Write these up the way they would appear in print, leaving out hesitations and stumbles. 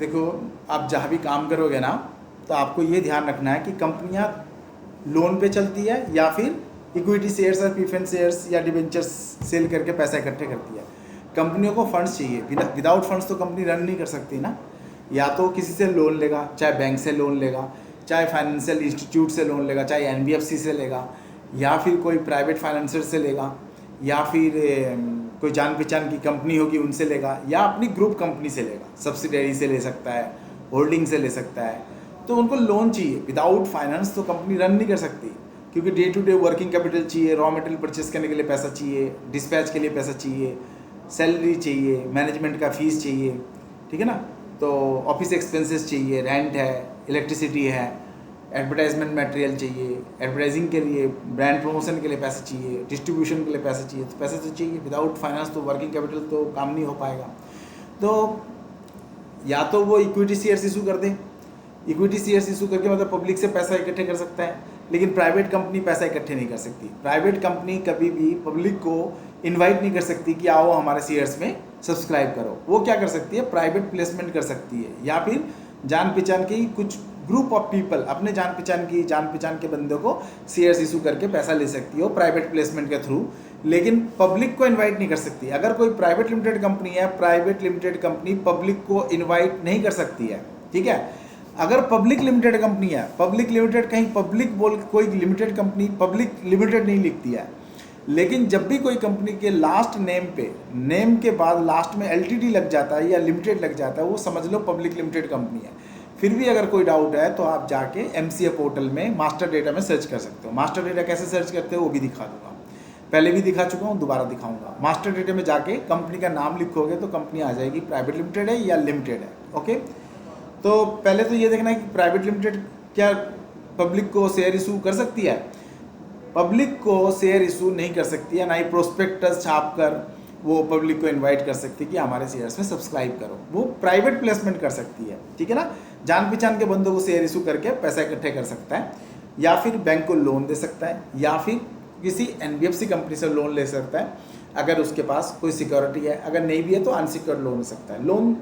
देखो, आप जहाँ भी काम करोगे ना, तो आपको ये ध्यान रखना है कि कंपनियाँ लोन पे चलती है या फिर इक्विटी शेयर्स और प्रीफरेंस शेयर्स या डिबेंचर्स सेल करके पैसा इकट्ठे करती है। कंपनियों को फंड्स चाहिए, विदाउट फंड्स तो कंपनी रन नहीं कर सकती ना। या तो किसी से लोन लेगा, चाहे बैंक से लोन लेगा, चाहे फाइनेंशियल इंस्टीट्यूट से लोन लेगा, चाहे एनबीएफसी से लेगा, या फिर कोई प्राइवेट फाइनेंसर से लेगा, या फिर कोई जान पहचान की कंपनी होगी उनसे लेगा, या अपनी ग्रुप कंपनी से लेगा, सब्सिडरी से ले सकता है, होल्डिंग से ले सकता है। तो उनको लोन चाहिए। विदाउट फाइनेंस तो कंपनी रन नहीं कर सकती, क्योंकि day to day working capital चाहिए, रॉ मटेरियल परचेस करने के लिए पैसा चाहिए, डिस्पैच के लिए पैसा चाहिए, सैलरी चाहिए, मैनेजमेंट का फीस चाहिए, ठीक है ना। तो ऑफिस एक्सपेंसेस चाहिए, रेंट है, इलेक्ट्रिसिटी है, एडवर्टाइजमेंट मटेरियल चाहिए, एडवर्टाइजिंग के लिए, ब्रांड प्रमोशन के लिए पैसे चाहिए, डिस्ट्रीब्यूशन के लिए पैसे चाहिए। तो पैसे तो चाहिए। विदाउट फाइनेंस तो वर्किंग कैपिटल तो काम नहीं हो पाएगा। तो या तो वो इक्विटी शेयर्स इशू कर दे, इक्विटी शेयर्स इशू करके मतलब पब्लिक से पैसा इकट्ठे कर सकता है, लेकिन प्राइवेट कंपनी पैसा इकट्ठे नहीं कर सकती। प्राइवेट कंपनी कभी भी पब्लिक को इनवाइट नहीं कर सकती कि आओ हमारे शेयर्स में सब्सक्राइब करो। वो क्या कर सकती है, प्राइवेट प्लेसमेंट कर सकती है, या फिर जान पहचान के कुछ ग्रुप ऑफ पीपल, अपने जान पहचान के बंदों को शेयर्स इशू करके पैसा ले सकती हो प्राइवेट प्लेसमेंट के थ्रू, लेकिन पब्लिक को इनवाइट नहीं कर सकती। अगर कोई प्राइवेट लिमिटेड कंपनी है, प्राइवेट लिमिटेड कंपनी पब्लिक को इनवाइट नहीं कर सकती है, ठीक है। अगर पब्लिक लिमिटेड कंपनी है, पब्लिक लिमिटेड कहीं पब्लिक बोल कोई लिमिटेड कंपनी पब्लिक लिमिटेड नहीं लिखती है, लेकिन जब भी कोई कंपनी के लास्ट नेम पे, नेम के बाद लास्ट में एलटीडी लग जाता है या लिमिटेड लग जाता है, वो समझ लो पब्लिक लिमिटेड कंपनी है। फिर भी अगर कोई डाउट है तो आप जाके एमसीए पोर्टल में मास्टर डेटा में सर्च कर सकते हो। मास्टर डेटा कैसे सर्च करते हो वो भी दिखा दूंगा, पहले भी दिखा चुका हूँ, दोबारा दिखाऊंगा। मास्टर डेटा में जाके कंपनी का नाम लिखोगे तो कंपनी आ जाएगी, प्राइवेट लिमिटेड है या लिमिटेड है। ओके, तो पहले तो ये देखना है कि प्राइवेट लिमिटेड क्या पब्लिक को शेयर इशू कर सकती है। पब्लिक को शेयर इशू नहीं कर सकती है, ना ही प्रोस्पेक्टस छाप कर वो पब्लिक को इनवाइट कर सकती है कि हमारे शेयर्स में सब्सक्राइब करो। वो प्राइवेट प्लेसमेंट कर सकती है, ठीक है ना। जान पहचान के बंदों को शेयर इशू करके पैसा इकट्ठे कर सकता है, या फिर बैंक को लोन दे सकता है, या फिर किसी एनबीएफसी कंपनी से लोन ले सकता है अगर उसके पास कोई सिक्योरिटी है। अगर नहीं भी है तो अनसिक्योर्ड लोन हो सकता है। लोन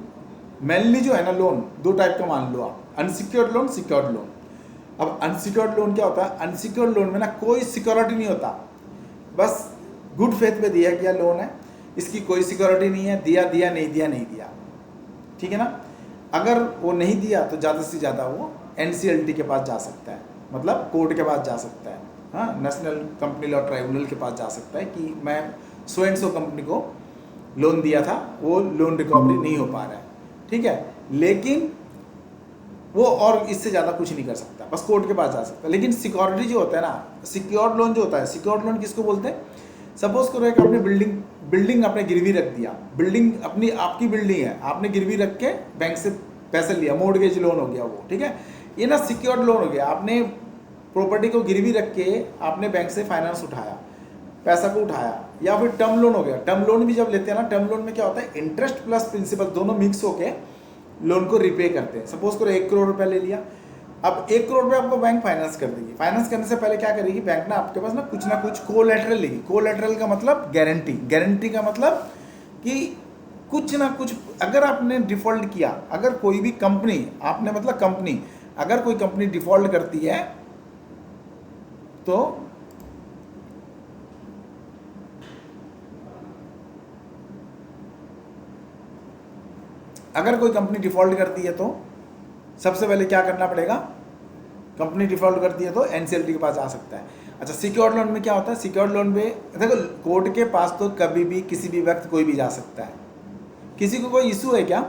मेनली जो है ना, लोन दो टाइप का मान लो आप, अनसिक्योर्ड लोन, सिक्योर्ड लोन। अब अनसिक्योर्ड लोन क्या होता है, अनसिक्योर्ड लोन में ना कोई सिक्योरिटी नहीं होता, बस गुड फेथ पे दिया गया लोन है, इसकी कोई सिक्योरिटी नहीं है, दिया दिया नहीं दिया नहीं दिया, ठीक है ना। अगर वो नहीं दिया तो ज़्यादा से ज़्यादा वो एनसीएलटी के पास जा सकता है, मतलब कोर्ट के पास जा सकता है, हाँ, नेशनल कंपनी लॉ ट्राइब्यूनल के पास जा सकता है कि मैं सो एंड सो कंपनी को लोन दिया था, वो लोन रिकवरी नहीं हो पा रहा है, ठीक है। लेकिन वो और इससे ज़्यादा कुछ नहीं कर सकता, बस कोर्ट के पास जा सकता है। लेकिन सिक्योरिटी जो होता है ना, सिक्योर्ड लोन जो होता है, सिक्योर्ड लोन किसको बोलते हैं, सपोज करो एक आपने बिल्डिंग आपने गिरवी रख दिया, बिल्डिंग अपनी आपकी बिल्डिंग है, आपने गिरवी रख के बैंक से पैसे लिया, मॉर्गेज लोन हो गया वो, ठीक है। ये ना सिक्योर्ड लोन हो गया, आपने प्रॉपर्टी को गिरवी रख के आपने बैंक से फाइनेंस उठाया, पैसा को उठाया, या फिर टर्म लोन हो गया। टर्म लोन भी जब लेते हैं ना, टर्म लोन में क्या होता है, इंटरेस्ट प्लस प्रिंसिपल दोनों मिक्स होके लोन को रिपे करते हैं। सपोज करो 1 करोड़ रुपया ले लिया, अब 1 करोड़ रुपये आपको बैंक फाइनेंस कर देगी। फाइनेंस करने से पहले क्या करेगी बैंक ना, आपके पास ना कुछ कोलैटरल लेगी। कोलैटरल का मतलब गारंटी, गारंटी का मतलब कि कुछ ना कुछ अगर आपने डिफॉल्ट किया, अगर कोई भी कंपनी आपने मतलब कंपनी अगर कोई कंपनी डिफॉल्ट करती है तो अगर कोई कंपनी डिफॉल्ट करती है तो सबसे पहले क्या करना पड़ेगा, कंपनी डिफॉल्ट करती है तो एनसीएलटी के पास जा सकता है। अच्छा, सिक्योर्ड लोन में क्या होता है, सिक्योर्ड लोन में देखो कोर्ट के पास तो कभी भी किसी भी वक्त कोई भी जा सकता है। किसी को कोई इशू है क्या?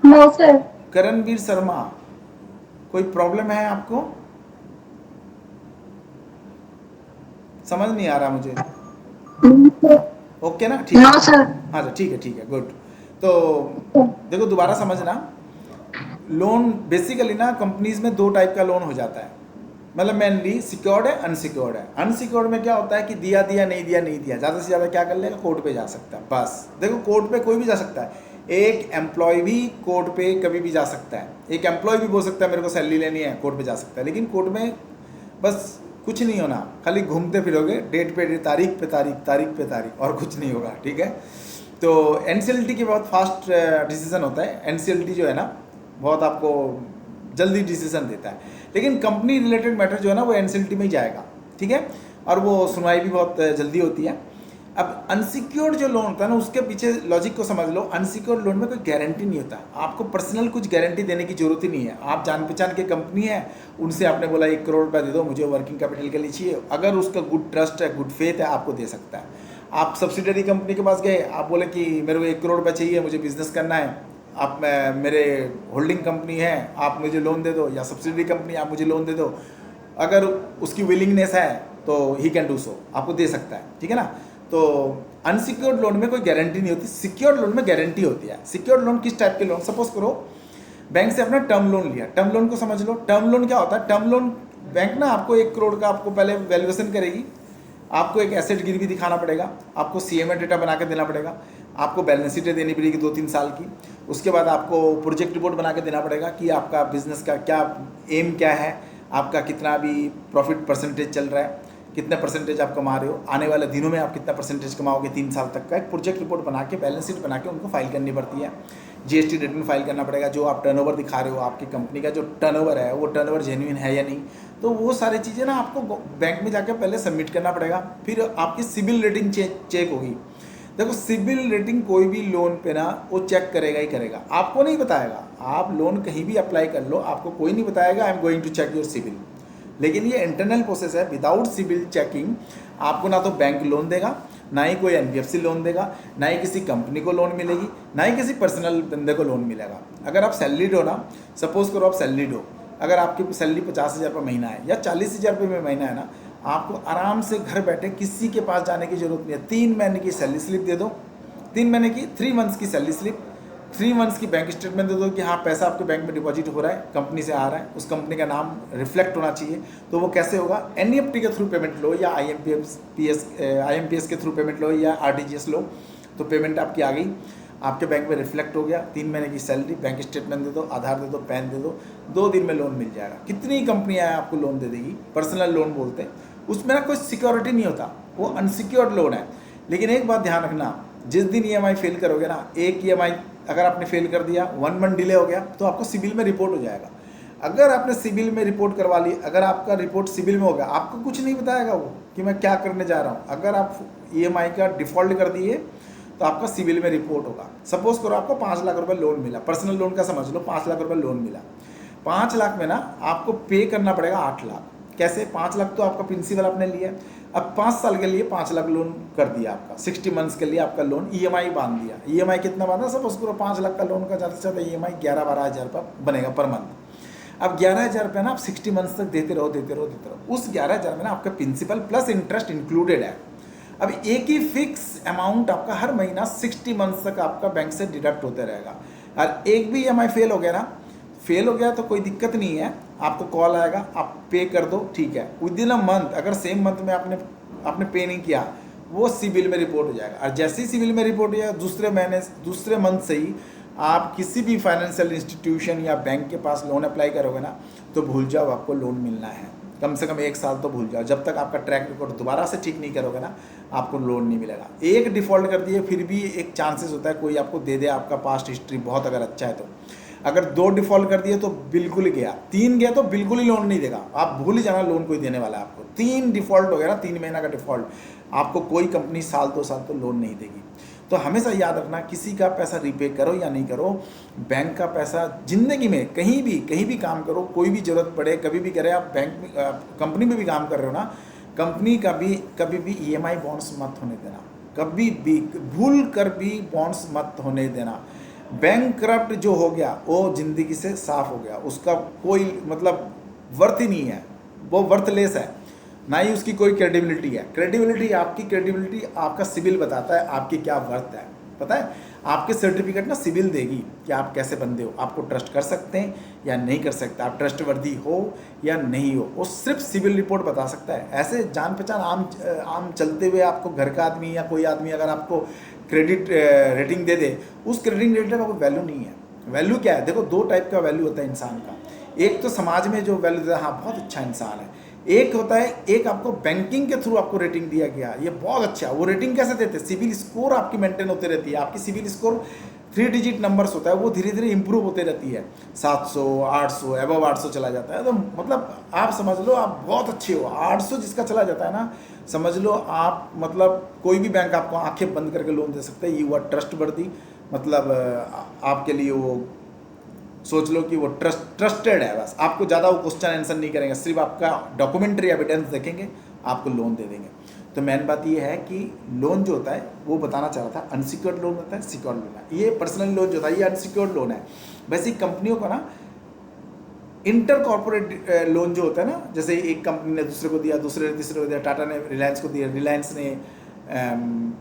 No sir. करणवीर शर्मा, कोई प्रॉब्लम है आपको? समझ नहीं आ रहा मुझे। ओके ना, ठीक है। No sir. हाँ सर, ठीक है, गुड। तो देखो दोबारा समझना, लोन बेसिकली ना कंपनीज में 2 टाइप का लोन हो जाता है, मतलब मेनली सिक्योर्ड है, अनसिक्योर्ड है। अनसिक्योर्ड में क्या होता है कि दिया दिया नहीं दिया नहीं दिया, ज़्यादा से ज़्यादा क्या कर लेगा, कोर्ट पे जा सकता है। बस देखो, कोर्ट पे कोई भी जा सकता है, एक एम्प्लॉय भी कोर्ट पे कभी भी जा सकता है। एक एम्प्लॉय भी बोल सकता है मेरे को सैलरी लेनी है, कोर्ट पे जा सकता है। लेकिन कोर्ट में बस कुछ नहीं होना, खाली घूमते फिरोगे, डेट पे डेट, तारीख पे तारीख, तारीख पे तारीख, और कुछ नहीं होगा, ठीक है। तो एनसीएलटी के बहुत फास्ट डिसीजन होता है, एनसीएलटी जो है ना बहुत आपको जल्दी डिसीजन देता है, लेकिन कंपनी रिलेटेड मैटर जो है ना वो एनसीएलटी में ही जाएगा, ठीक है, और वो सुनवाई भी बहुत जल्दी होती है। अब अनसिक्योर्ड जो लोन होता है ना उसके पीछे लॉजिक को समझ लो। अनसिक्योर्ड लोन में कोई गारंटी नहीं होता, आपको पर्सनल कुछ गारंटी देने की जरूरत ही नहीं है। आप जान पहचान के कंपनी है, उनसे आपने बोला 1 करोड़ रुपया दे दो मुझे वर्किंग कैपिटल के लिए चाहिए, अगर उसका गुड ट्रस्ट है, गुड फेथ है, आपको दे सकता है। आप सब्सिडरी कंपनी के पास गए, आप बोले कि मेरे को 1 करोड़ रुपया चाहिए, मुझे बिजनेस करना है, आप मेरे होल्डिंग कंपनी है, आप मुझे लोन दे दो, या सब्सिडरी कंपनी आप मुझे लोन दे दो, अगर उसकी विलिंगनेस है तो ही कैन डू सो, आपको दे सकता है, ठीक है ना। तो अनसिक्योर्ड लोन में कोई गारंटी नहीं होती, सिक्योर्ड लोन में गारंटी होती है। सिक्योर्ड लोन किस टाइप के लोन, सपोज करो बैंक से अपना टर्म लोन लिया, टर्म लोन को समझ लो। टर्म लोन क्या होता है, टर्म लोन बैंक ना आपको 1 करोड़ का आपको पहले वैल्यूएशन करेगी, आपको एक एसेट गिरवी दिखाना पड़ेगा, आपको सीएमए डेटा बना के देना पड़ेगा, आपको बैलेंस शीटें देनी पड़ेगी 2-3 साल की, उसके बाद आपको प्रोजेक्ट रिपोर्ट बना के देना पड़ेगा कि आपका बिजनेस का क्या एम क्या है, आपका कितना भी प्रॉफिट परसेंटेज चल रहा है, कितना परसेंटेज आप कमा रहे हो, आने वाले दिनों में आप कितना परसेंटेज कमाओगे 3 साल तक का, एक प्रोजेक्ट रिपोर्ट बना के बैलेंस शीट बना के उनको फाइल करनी पड़ती है। जीएसटी रिटर्न फाइल करना पड़ेगा, जो आप टर्नओवर दिखा रहे हो, आपकी कंपनी का जो टर्नओवर है वो टर्नओवर जेन्युइन है या नहीं, तो वो सारी चीज़ें ना आपको बैंक में जाकर पहले सबमिट करना पड़ेगा। फिर आपकी सिबिल रेटिंग चेक होगी। देखो सिबिल रेटिंग कोई भी लोन पे ना वो चेक करेगा ही करेगा, आपको नहीं बताएगा। आप लोन कहीं भी अप्लाई कर लो, आपको कोई नहीं बताएगा I am going to check your CIBIL, लेकिन ये इंटरनल प्रोसेस है। विदाउट सिबिल चेकिंग आपको ना तो बैंक लोन देगा, ना ही कोई एनबीएफसी लोन देगा, ना ही किसी कंपनी को लोन मिलेगी, ना ही किसी पर्सनल बंदे को लोन मिलेगा। अगर आप सैलरीड हो ना, सपोज करो आप सैलरीड हो, अगर आपकी सैलरी 50,000 रुपये महीना है या 40,000 रुपये में महीना है ना, आपको आराम से घर बैठे किसी के पास जाने की जरूरत नहीं है। 3 महीने की सैलरी स्लिप दे दो, 3 महीने की 3 मंथ्स की सैलरी स्लिप, 3 मंथ्स की बैंक स्टेटमेंट दे दो कि हाँ पैसा आपके बैंक में डिपॉजिट हो रहा है, कंपनी से आ रहा है, उस कंपनी का नाम रिफ्लेक्ट होना चाहिए। तो वो कैसे होगा, एनईएफटी के थ्रू पेमेंट लो या आईएमपीएस के थ्रू पेमेंट लो या आरटीजीएस लो, तो पेमेंट आपकी आ गई, आपके बैंक में रिफ्लेक्ट हो गया। 3 महीने की सैलरी, बैंक स्टेटमेंट दे दो, आधार दे दो, पैन दे दो, 2 दिन में लोन मिल जाएगा। कितनी कंपनियां आपको लोन दे देगी, पर्सनल लोन बोलते हैं, उसमें ना कोई सिक्योरिटी नहीं होता, वो अनसिक्योर्ड लोन है। लेकिन एक बात ध्यान रखना, जिस दिन ईएमआई फेल करोगे ना, एक ईएमआई अगर आपने फेल कर दिया, 1 मंथ डिले हो गया, तो आपको सिबिल में रिपोर्ट हो जाएगा। अगर आपने सिबिल में रिपोर्ट करवा ली, अगर आपका रिपोर्ट सिबिल में हो गया, आपको कुछ नहीं बताएगा वो कि मैं क्या करने जा रहा हूँ। अगर आप ईएमआई का डिफ़ॉल्ट कर दिए तो आपका सिबिल में रिपोर्ट होगा। सपोज करो आपको 5 लाख रुपए लोन मिला, पर्सनल लोन का समझ लो, 5 लाख रुपए लोन मिला, 5 लाख में ना आपको पे करना पड़ेगा 8 लाख। कैसे, 5 लाख तो आपका प्रिंसिपल आपने लिया, अब 5 साल के लिए 5 लाख लोन कर दिया आपका, 60 मंथ्स के लिए आपका लोन ईएमआई बांध दिया। ईएमआई कितना बांधा, सपोज करो 5 लाख का लोन का ज़्यादा से ज़्यादा ईएमआई 11-12 हज़ार रुपये बनेगा पर मंथ। अब 11,000 रुपये ना आप 60 मंथ्स तक देते रहो। उस 11,000 में ना आपका प्रिंसिपल प्लस इंटरेस्ट इंक्लूडेड है। अब एक ही फिक्स अमाउंट आपका हर महीना 60 मंथ्स तक आपका बैंक से डिडक्ट होते रहेगा। और एक भी ईएमआई फेल हो गया ना, फेल हो गया तो कोई दिक्कत नहीं है, आपको कॉल आएगा, आप पे कर दो, ठीक है, विद इन अ मंथ, अगर सेम मंथ में आपने पे नहीं किया, वो सिबिल में रिपोर्ट हो जाएगा। और जैसे ही सिबिल में रिपोर्ट हो जाएगा, दूसरे मंथ से ही आप किसी भी फाइनेंशियल इंस्टीट्यूशन या बैंक के पास लोन अप्लाई करोगे ना, तो भूल जाओ आपको लोन मिलना है। कम से कम 1 साल तो भूल जाओ, जब तक आपका ट्रैक रिकॉर्ड दोबारा से ठीक नहीं करोगे ना, आपको लोन नहीं मिलेगा। एक डिफ़ॉल्ट कर दिए फिर भी एक चांसेस होता है कोई आपको दे दे, आपका पास्ट हिस्ट्री बहुत अगर अच्छा है तो। अगर 2 डिफ़ॉल्ट कर दिए तो बिल्कुल गया, 3 गया तो बिल्कुल ही लोन नहीं देगा, आप भूल ही जाना लोन कोई देने वाला है आपको। 3 डिफ़ॉल्ट हो गया ना, 3 महीना का डिफ़ॉल्ट, आपको कोई कंपनी साल 2 साल तो लोन नहीं देगी। तो हमेशा याद रखना, किसी का पैसा रीपे करो या नहीं करो, बैंक का पैसा ज़िंदगी में कहीं भी काम करो, कोई भी ज़रूरत पड़े, कभी भी करें, आप बैंक में कंपनी में भी काम कर रहे हो ना, कंपनी का भी कभी भी ईएमआई बॉन्ड्स मत होने देना, कभी भी भूल कर भी बॉन्ड्स मत होने देना। बैंकक्रप्ट जो हो गया वो ज़िंदगी से साफ हो गया, उसका कोई मतलब वर्थ ही नहीं है, वो वर्थलेस है, ना ही उसकी कोई क्रेडिबिलिटी है। क्रेडिबिलिटी आपका सिबिल बताता है आपकी क्या वर्थ है। पता है, आपके सर्टिफिकेट ना सिबिल देगी कि आप कैसे बंदे हो, आपको ट्रस्ट कर सकते हैं या नहीं कर सकते, आप ट्रस्टवर्दी हो या नहीं हो, वो सिर्फ सिबिल रिपोर्ट बता सकता है। ऐसे जान पहचान आम चलते हुए आपको घर का आदमी या कोई आदमी अगर आपको क्रेडिट रेटिंग दे दे, उस क्रेडिट रेटिंग का कोई वैल्यू नहीं है। वैल्यू क्या है, देखो 2 टाइप का वैल्यू होता है इंसान का। एक तो समाज में जो वैल्यू देता है, हाँ बहुत अच्छा इंसान है। एक होता है, एक आपको बैंकिंग के थ्रू आपको रेटिंग दिया गया, ये बहुत अच्छा है। वो रेटिंग कैसे देते हैं, सिविल स्कोर आपकी मेंटेन होती रहती है, आपकी सिविल स्कोर 3 डिजिट नंबर्स होता है, वो धीरे धीरे इंप्रूव होते रहती है, 700 800 अबव 800 चला जाता है। तो मतलब आप समझ लो आप बहुत अच्छे हो। 800 जिसका चला जाता है ना, समझ लो आप मतलब कोई भी बैंक आपको आंखें बंद करके लोन दे सकता है। यू आर ट्रस्टवर्दी, मतलब आपके लिए वो सोच लो कि वो ट्रस्टेड है। बस आपको ज़्यादा वो क्वेश्चन आंसर नहीं करेंगे, सिर्फ आपका डॉक्यूमेंट्री एविडेंस देखेंगे, आपको लोन दे देंगे। तो मेन बात ये है कि लोन जो होता है वो बताना चाह रहा था, अनसिक्योर्ड लोन होता है, सिक्योर्ड लोन है। ये पर्सनल लोन जो था ये अनसिक्योर्ड लोन है। वैसे कंपनियों को ना इंटर कॉर्पोरेट लोन जो होता है ना, जैसे एक कंपनी ने दूसरे को दिया, दूसरे ने तीसरे को दिया, टाटा ने रिलायंस को दिया, रिलायंस ने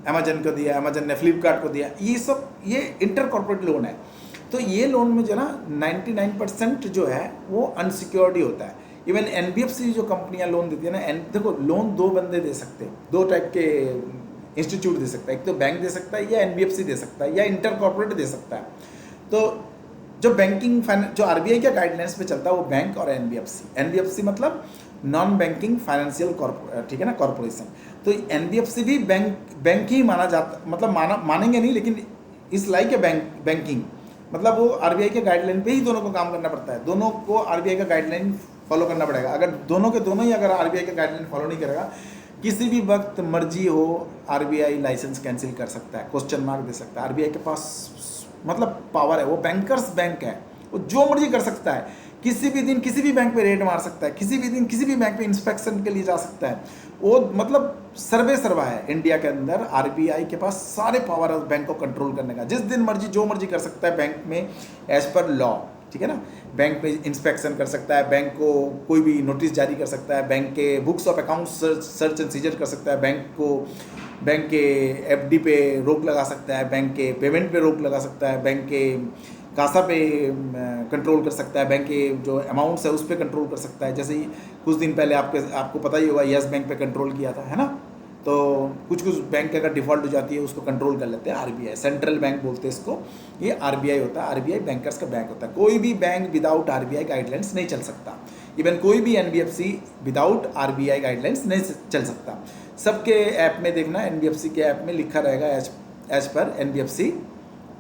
अमेजन को दिया, अमेजन ने फ्लिपकार्ट को दिया, ये सब ये इंटर कॉर्पोरेट लोन है। तो ये लोन में जो ना 99% जो है वो अनसिक्योर्ड ही होता है। इवन एनबीएफसी जो कंपनियां लोन देती है ना, देखो लोन दो बंदे दे सकते हैं, दो टाइप के इंस्टीट्यूट दे सकता है, एक तो बैंक दे सकता है या एनबीएफसी दे सकता है या इंटर कॉर्पोरेट दे सकता है। तो जो बैंकिंग जो आरबीआई के गाइडलाइंस पे चलता है वो बैंक और एनबीएफसी। एनबीएफसी मतलब नॉन बैंकिंग फाइनेंशियल ठीक है ना, कॉर्पोरेशन। तो एनबीएफसी भी बैंक ही माना जाता, मतलब मानेंगे नहीं, लेकिन इस लाइक ए बैंकिंग, मतलब वो आरबीआई के गाइडलाइन पे ही दोनों को काम करना पड़ता है, दोनों को आरबीआई का गाइडलाइन फॉलो करना पड़ेगा। अगर दोनों के दोनों ही अगर आरबीआई का गाइडलाइन फॉलो नहीं करेगा, किसी भी वक्त मर्जी हो आरबीआई लाइसेंस कैंसिल कर सकता है, क्वेश्चन मार्क दे सकता है। आरबीआई के पास मतलब पावर है, वो बैंकर्स बैंक है, वो जो मर्जी कर सकता है। किसी भी दिन किसी भी बैंक पे रेड मार सकता है, किसी भी दिन किसी भी बैंक पे इंस्पेक्शन के लिए जा सकता है। वो मतलब सर्वे सर्वा है इंडिया के अंदर। आरबीआई के पास सारे पावर है बैंक को कंट्रोल करने का, जिस दिन मर्जी जो मर्जी कर सकता है बैंक में एज पर लॉ, ठीक है ना। बैंक में इंस्पेक्शन कर सकता है, बैंक को कोई भी नोटिस जारी कर सकता है, बैंक के books of account search and seizure कर सकता है, बैंक के एफडी पे रोक लगा सकता है, बैंक के पेमेंट पे रोक लगा सकता है, बैंक के कासा पे कंट्रोल कर सकता है, बैंक के जो अमाउंट्स है उस पर कंट्रोल कर सकता है। जैसे ही कुछ दिन पहले आपको पता ही होगा यस बैंक पे कंट्रोल किया था, है ना। तो कुछ बैंक अगर डिफ़ॉल्ट हो जाती है उसको कंट्रोल कर लेते हैं आरबीआई, सेंट्रल बैंक बोलते हैं इसको। ये आरबीआई होता है, आरबीआई बैंकर्स का बैंक होता है। कोई भी बैंक विदाउट आरबीआई गाइडलाइंस नहीं चल सकता। इवन कोई भी एनबीएफसी विदाउट आरबीआई गाइडलाइंस नहीं चल सकता। सबके ऐप में देखना, एनबीएफसी के ऐप में लिखा रहेगा as per NBFC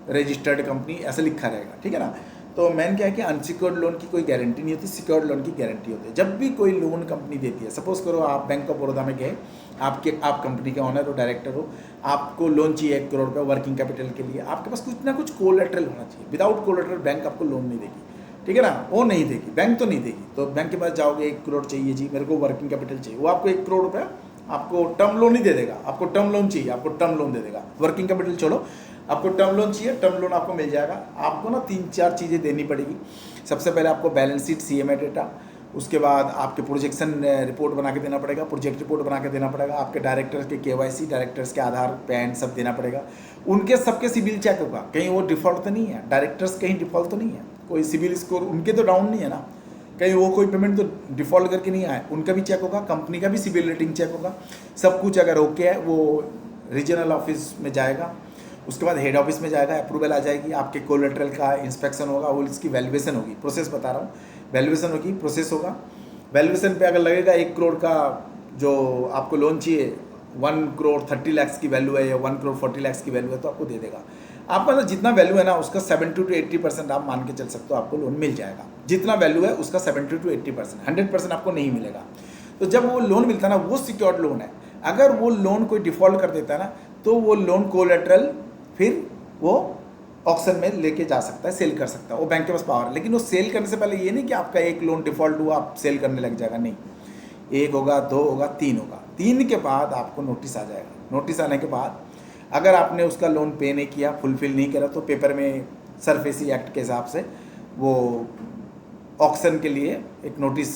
registered company, ऐसा लिखा रहेगा, ठीक है ना। तो मैंने क्या है कि अनसिक्योर्ड लोन की कोई गारंटी नहीं होती, सिक्योर्ड लोन की गारंटी होती है। जब भी कोई लोन कंपनी देती है, सपोज करो आप बैंक ऑफ बड़ौदा में गए, आप कंपनी के ऑनर हो, डायरेक्टर हो, आपको लोन चाहिए 1 करोड़ रुपये वर्किंग कैपिटल के लिए, आपके पास कुछ ना कुछ कोलेटरल होना चाहिए। विदाउट कोलेटरल बैंक आपको लोन नहीं देगी, ठीक है ना, वो नहीं देगी, बैंक तो नहीं देगी। तो बैंक के पास जाओगे 1 करोड़ चाहिए जी, मेरे को वर्किंग कैपिटल चाहिए, वो आपको 1 करोड़ रुपये आपको टर्म लोन ही दे देगा। आपको टर्म लोन चाहिए, आपको टर्म लोन दे देगा, वर्किंग कैपिटल छोड़ो, आपको टर्म लोन चाहिए, टर्म लोन आपको मिल जाएगा। आपको ना 3-4 चीज़ें देनी पड़ेगी। सबसे पहले आपको बैलेंस शीट, सीएमए डेटा, उसके बाद आपके प्रोजेक्शन रिपोर्ट बना के देना पड़ेगा, प्रोजेक्ट रिपोर्ट बना के देना पड़ेगा, आपके डायरेक्टर्स के केवाईसी, डायरेक्टर्स के आधार पैन सब देना पड़ेगा। उनके सबके सिविल चेक होगा, कहीं वो डिफ़ॉल्ट तो नहीं है, डायरेक्टर्स कहीं डिफ़ॉल्ट तो नहीं है, कोई सिविल स्कोर उनके तो डाउन नहीं है ना, कहीं वो कोई पेमेंट तो डिफ़ॉल्ट करके नहीं आए, उनका भी चेक होगा, कंपनी का भी सिविल रेटिंग चेक होगा। सब कुछ अगर ओके है वो रीजनल ऑफिस में जाएगा, उसके बाद हेड ऑफिस में जाएगा, अप्रूवल आ जाएगी, आपके कोलेटरल का इंस्पेक्शन होगा, वो इसकी वैल्यूएशन होगी, प्रोसेस बता रहा हूँ, वैल्यूएशन होगी, प्रोसेस होगा। वैल्यूएशन पे अगर लगेगा 1 करोड़ का जो आपको लोन चाहिए, 1 करोड़ 30 लाख की वैल्यू है या 1 करोड़ 40 लाख की वैल्यू है, तो आपको दे देगा। आपका ना जितना वैल्यू है ना उसका 70 to 80% आप मान के चल सकते हो, आपको लोन मिल जाएगा। जितना वैल्यू है उसका 70 to 80%, 100% आपको नहीं मिलेगा। तो जब वो लोन मिलता है ना, वो सिक्योर्ड लोन है। अगर वो लोन कोई डिफ़ॉल्ट कर देता है ना, तो वो लोन कोलेटरल फिर वो ऑक्शन में लेके जा सकता है, सेल कर सकता है, वो बैंक के पास पावर है। लेकिन वो सेल करने से पहले ये नहीं कि आपका एक लोन डिफ़ॉल्ट हुआ आप सेल करने लग जाएगा, नहीं। 1 होगा, 2 होगा, 3 होगा, 3 के बाद आपको नोटिस आ जाएगा। नोटिस आने के बाद अगर आपने उसका लोन पे नहीं किया, फुलफिल नहीं करा, तो पेपर में सरफेसी एक्ट के हिसाब से वो ऑक्शन के लिए एक नोटिस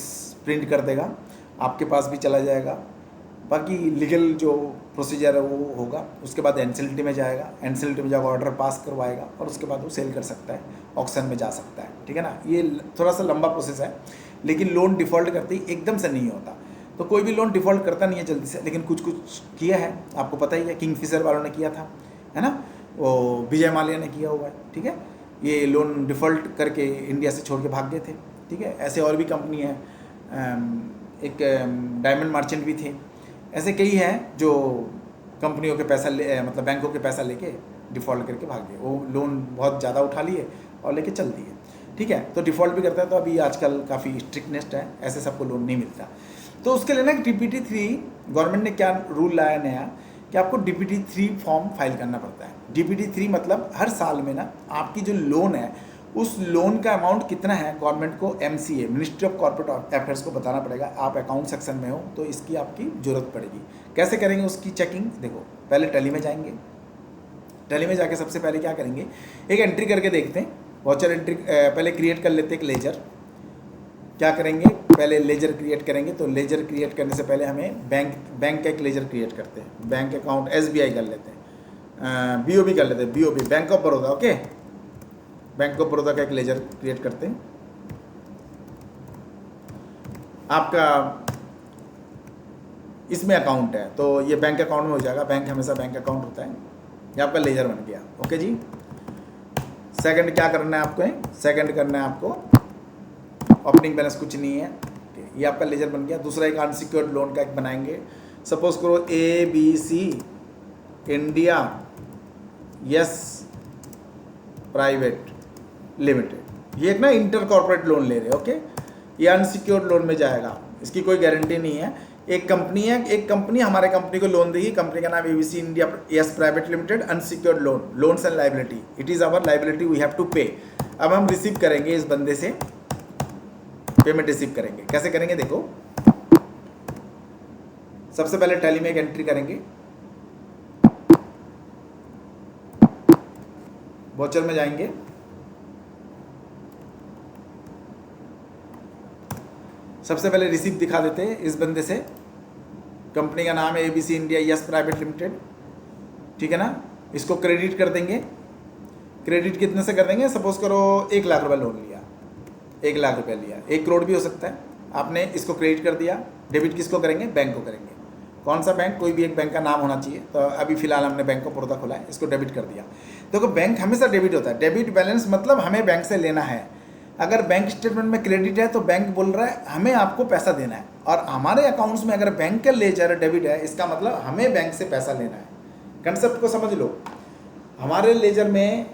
प्रिंट कर देगा, आपके पास भी चला जाएगा। बाकी लीगल जो प्रोसीजर है वो होगा। उसके बाद एनसीएलटी में जाएगा, एनसीएलटी में जाकर ऑर्डर पास करवाएगा और उसके बाद वो सेल कर सकता है, ऑक्शन में जा सकता है, ठीक है ना। ये थोड़ा सा लंबा प्रोसेस है, लेकिन लोन डिफ़ॉल्ट करते ही एकदम से नहीं होता। तो कोई भी लोन डिफ़ॉल्ट करता नहीं है जल्दी से, लेकिन कुछ कुछ किया है, आपको पता ही है, किंगफिशर वालों ने किया था, है ना, वो विजय माल्या ने किया हुआ है, ठीक है। ये लोन डिफ़ॉल्ट करके इंडिया से छोड़ के भाग गए थे, ठीक है। ऐसे और भी कंपनी है, एक डायमंड मर्चेंट भी थे। ऐसे कई हैं जो कंपनियों के पैसा मतलब बैंकों के पैसा लेके डिफ़ॉल्ट करके भाग गए, वो लोन बहुत ज़्यादा उठा लिए और लेके चल दिए। ठीक है, तो डिफ़ॉल्ट भी करता है, तो अभी आजकल काफ़ी स्ट्रिक्टनेस है, ऐसे सबको लोन नहीं मिलता। तो उसके लिए ना DPT3 गवर्नमेंट ने क्या रूल लाया नया कि आपको DPT3 फॉर्म फाइल करना पड़ता है। DPT3 मतलब हर साल में ना आपकी जो लोन है उस लोन का अमाउंट कितना है गवर्नमेंट को MCA ministry of corporate affairs को बताना पड़ेगा। आप अकाउंट सेक्शन में हो तो इसकी आपकी ज़रूरत पड़ेगी। कैसे करेंगे उसकी चेकिंग? देखो, पहले टैली में जाएंगे, टैली में जाके सबसे पहले क्या करेंगे, एक एंट्री करके देखते हैं। वाउचर एंट्री पहले क्रिएट कर लेते हैं एक लेजर। क्या करेंगे, पहले लेजर क्रिएट करेंगे। तो लेजर क्रिएट करने से पहले हमें बैंक का एक लेजर क्रिएट करते हैं। बैंक अकाउंट SBI कर लेते हैं, BOB कर लेते हैं, BOB bank of Baroda. Okay, bank of Baroda का एक लेजर क्रिएट करते हैं। आपका इसमें अकाउंट है तो ये बैंक अकाउंट में हो जाएगा, बैंक हमेशा बैंक अकाउंट होता है। ये आपका लेजर बन गया। ओके जी, सेकंड क्या करना है आपको, सेकंड करना है आपको ओपनिंग बैलेंस कुछ नहीं है, ये आपका लेजर बन गया। दूसरा एक अनसिक्योर्ड लोन का एक बनाएंगे। सपोज करो ABC India yes private limited, ये एक ना इंटर कॉर्पोरेट लोन ले रहे हैं। ओके, ये अनसिक्योर्ड लोन में जाएगा, इसकी कोई गारंटी नहीं है। एक कंपनी है, एक कंपनी हमारे कंपनी को लोन देगी, कंपनी का नाम ABC India yes private limited, unsecured loan, loans and liability, it is our liability, we have to pay. अब हम रिसीव करेंगे इस बंदे से, पेमेंट रिसीव करेंगे। कैसे करेंगे देखो, सबसे पहले टैली में एक एंट्री करेंगे, वाउचर में जाएंगे, सबसे पहले रिसीव दिखा देते हैं इस बंदे से। कंपनी का नाम है ABC India yes private limited, ठीक है ना। इसको क्रेडिट कर देंगे। क्रेडिट कितने से कर देंगे, सपोज करो 1 लाख रुपए लोन लिया, 1 लाख रुपए लिया, 1 करोड़ भी हो सकता है। आपने इसको क्रेडिट कर दिया। डेबिट किसको करेंगे, बैंक को करेंगे। कौन सा बैंक, कोई भी एक बैंक का नाम होना चाहिए। तो अभी फिलहाल हमने बैंक ऑफ बड़ौदा खोला है, इसको डेबिट कर दिया। देखो, बैंक हमेशा डेबिट होता है। डेबिट बैलेंस मतलब हमें बैंक से लेना है। अगर बैंक स्टेटमेंट में क्रेडिट है तो बैंक बोल रहा है हमें आपको पैसा देना है, और हमारे अकाउंट्स में अगर बैंक का लेजर डेबिट है, इसका मतलब हमें बैंक से पैसा लेना है। कंसेप्ट को समझ लो। हमारे लेजर में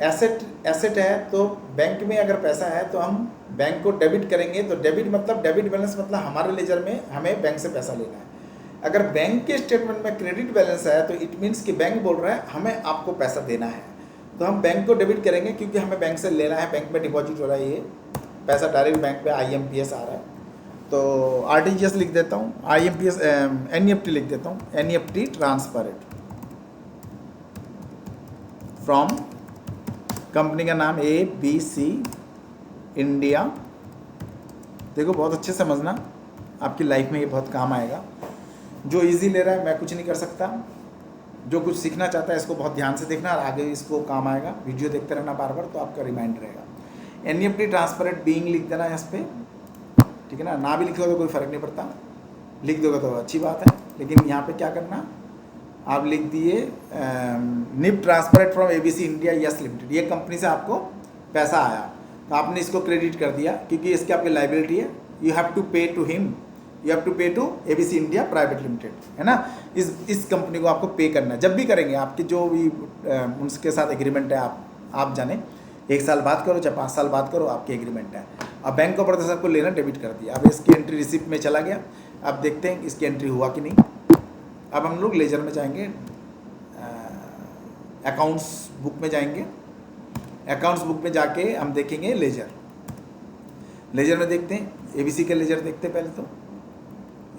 एसेट है, तो बैंक में अगर पैसा है तो हम बैंक को डेबिट करेंगे। तो डेबिट मतलब डेबिट बैलेंस मतलब हमारे लेजर में हमें बैंक से पैसा लेना है। अगर बैंक के स्टेटमेंट में क्रेडिट बैलेंस है तो इट मीन्स कि बैंक बोल रहा है हमें आपको पैसा देना है। तो हम बैंक को डेबिट करेंगे क्योंकि हमें बैंक से लेना है, बैंक में डिपॉजिट हो रहा है, ये पैसा डायरेक्ट बैंक पे IMPS आ रहा है। तो RTGS लिख देता हूँ, IMPS NEFT लिख देता हूँ, NEFT ट्रांसफर फ्रॉम कंपनी का नाम ABC इंडिया। देखो, बहुत अच्छे समझना, आपकी लाइफ में ये बहुत काम आएगा। जो इजी ले रहा है मैं कुछ नहीं कर सकता, जो कुछ सीखना चाहता है इसको बहुत ध्यान से देखना और आगे इसको काम आएगा। वीडियो देखते रहना बार बार, तो आपका रिमाइंड रहेगा। NEFT ट्रांसपेरेंट बीइंग लिख देना इस पर, ठीक है ना भी लिखोगे तो कोई फ़र्क नहीं पड़ता, लिख दोगे तो अच्छी बात है। लेकिन यहाँ पे क्या करना, आप लिख दिए NIFT transparent from ABC India yes limited. ये कंपनी से आपको पैसा आया तो आपने इसको क्रेडिट कर दिया क्योंकि इसकी आपकी लाइबिलिटी है। You have to pay to him, you have to pay to ABC India private limited, है ना। इस कंपनी को आपको पे करना है। जब भी करेंगे, आपके जो भी उनके साथ एग्रीमेंट है, आप जाने 1 साल बाद करो चाहे 5 साल बाद करो, आपकी एग्रीमेंट है। अब बैंक ऑफ बड़ौदा को लेना, डेबिट कर दिया। अब इसकी एंट्री रिसिप्ट में चला गया। अब देखते हैं इसकी एंट्री हुआ कि नहीं। अब हम लोग लेजर में जाएंगे, अकाउंट्स बुक में जाएंगे। अकाउंट्स बुक में जाके हम देखेंगे लेजर में देखते हैं ABC के लेजर देखते हैं पहले तो।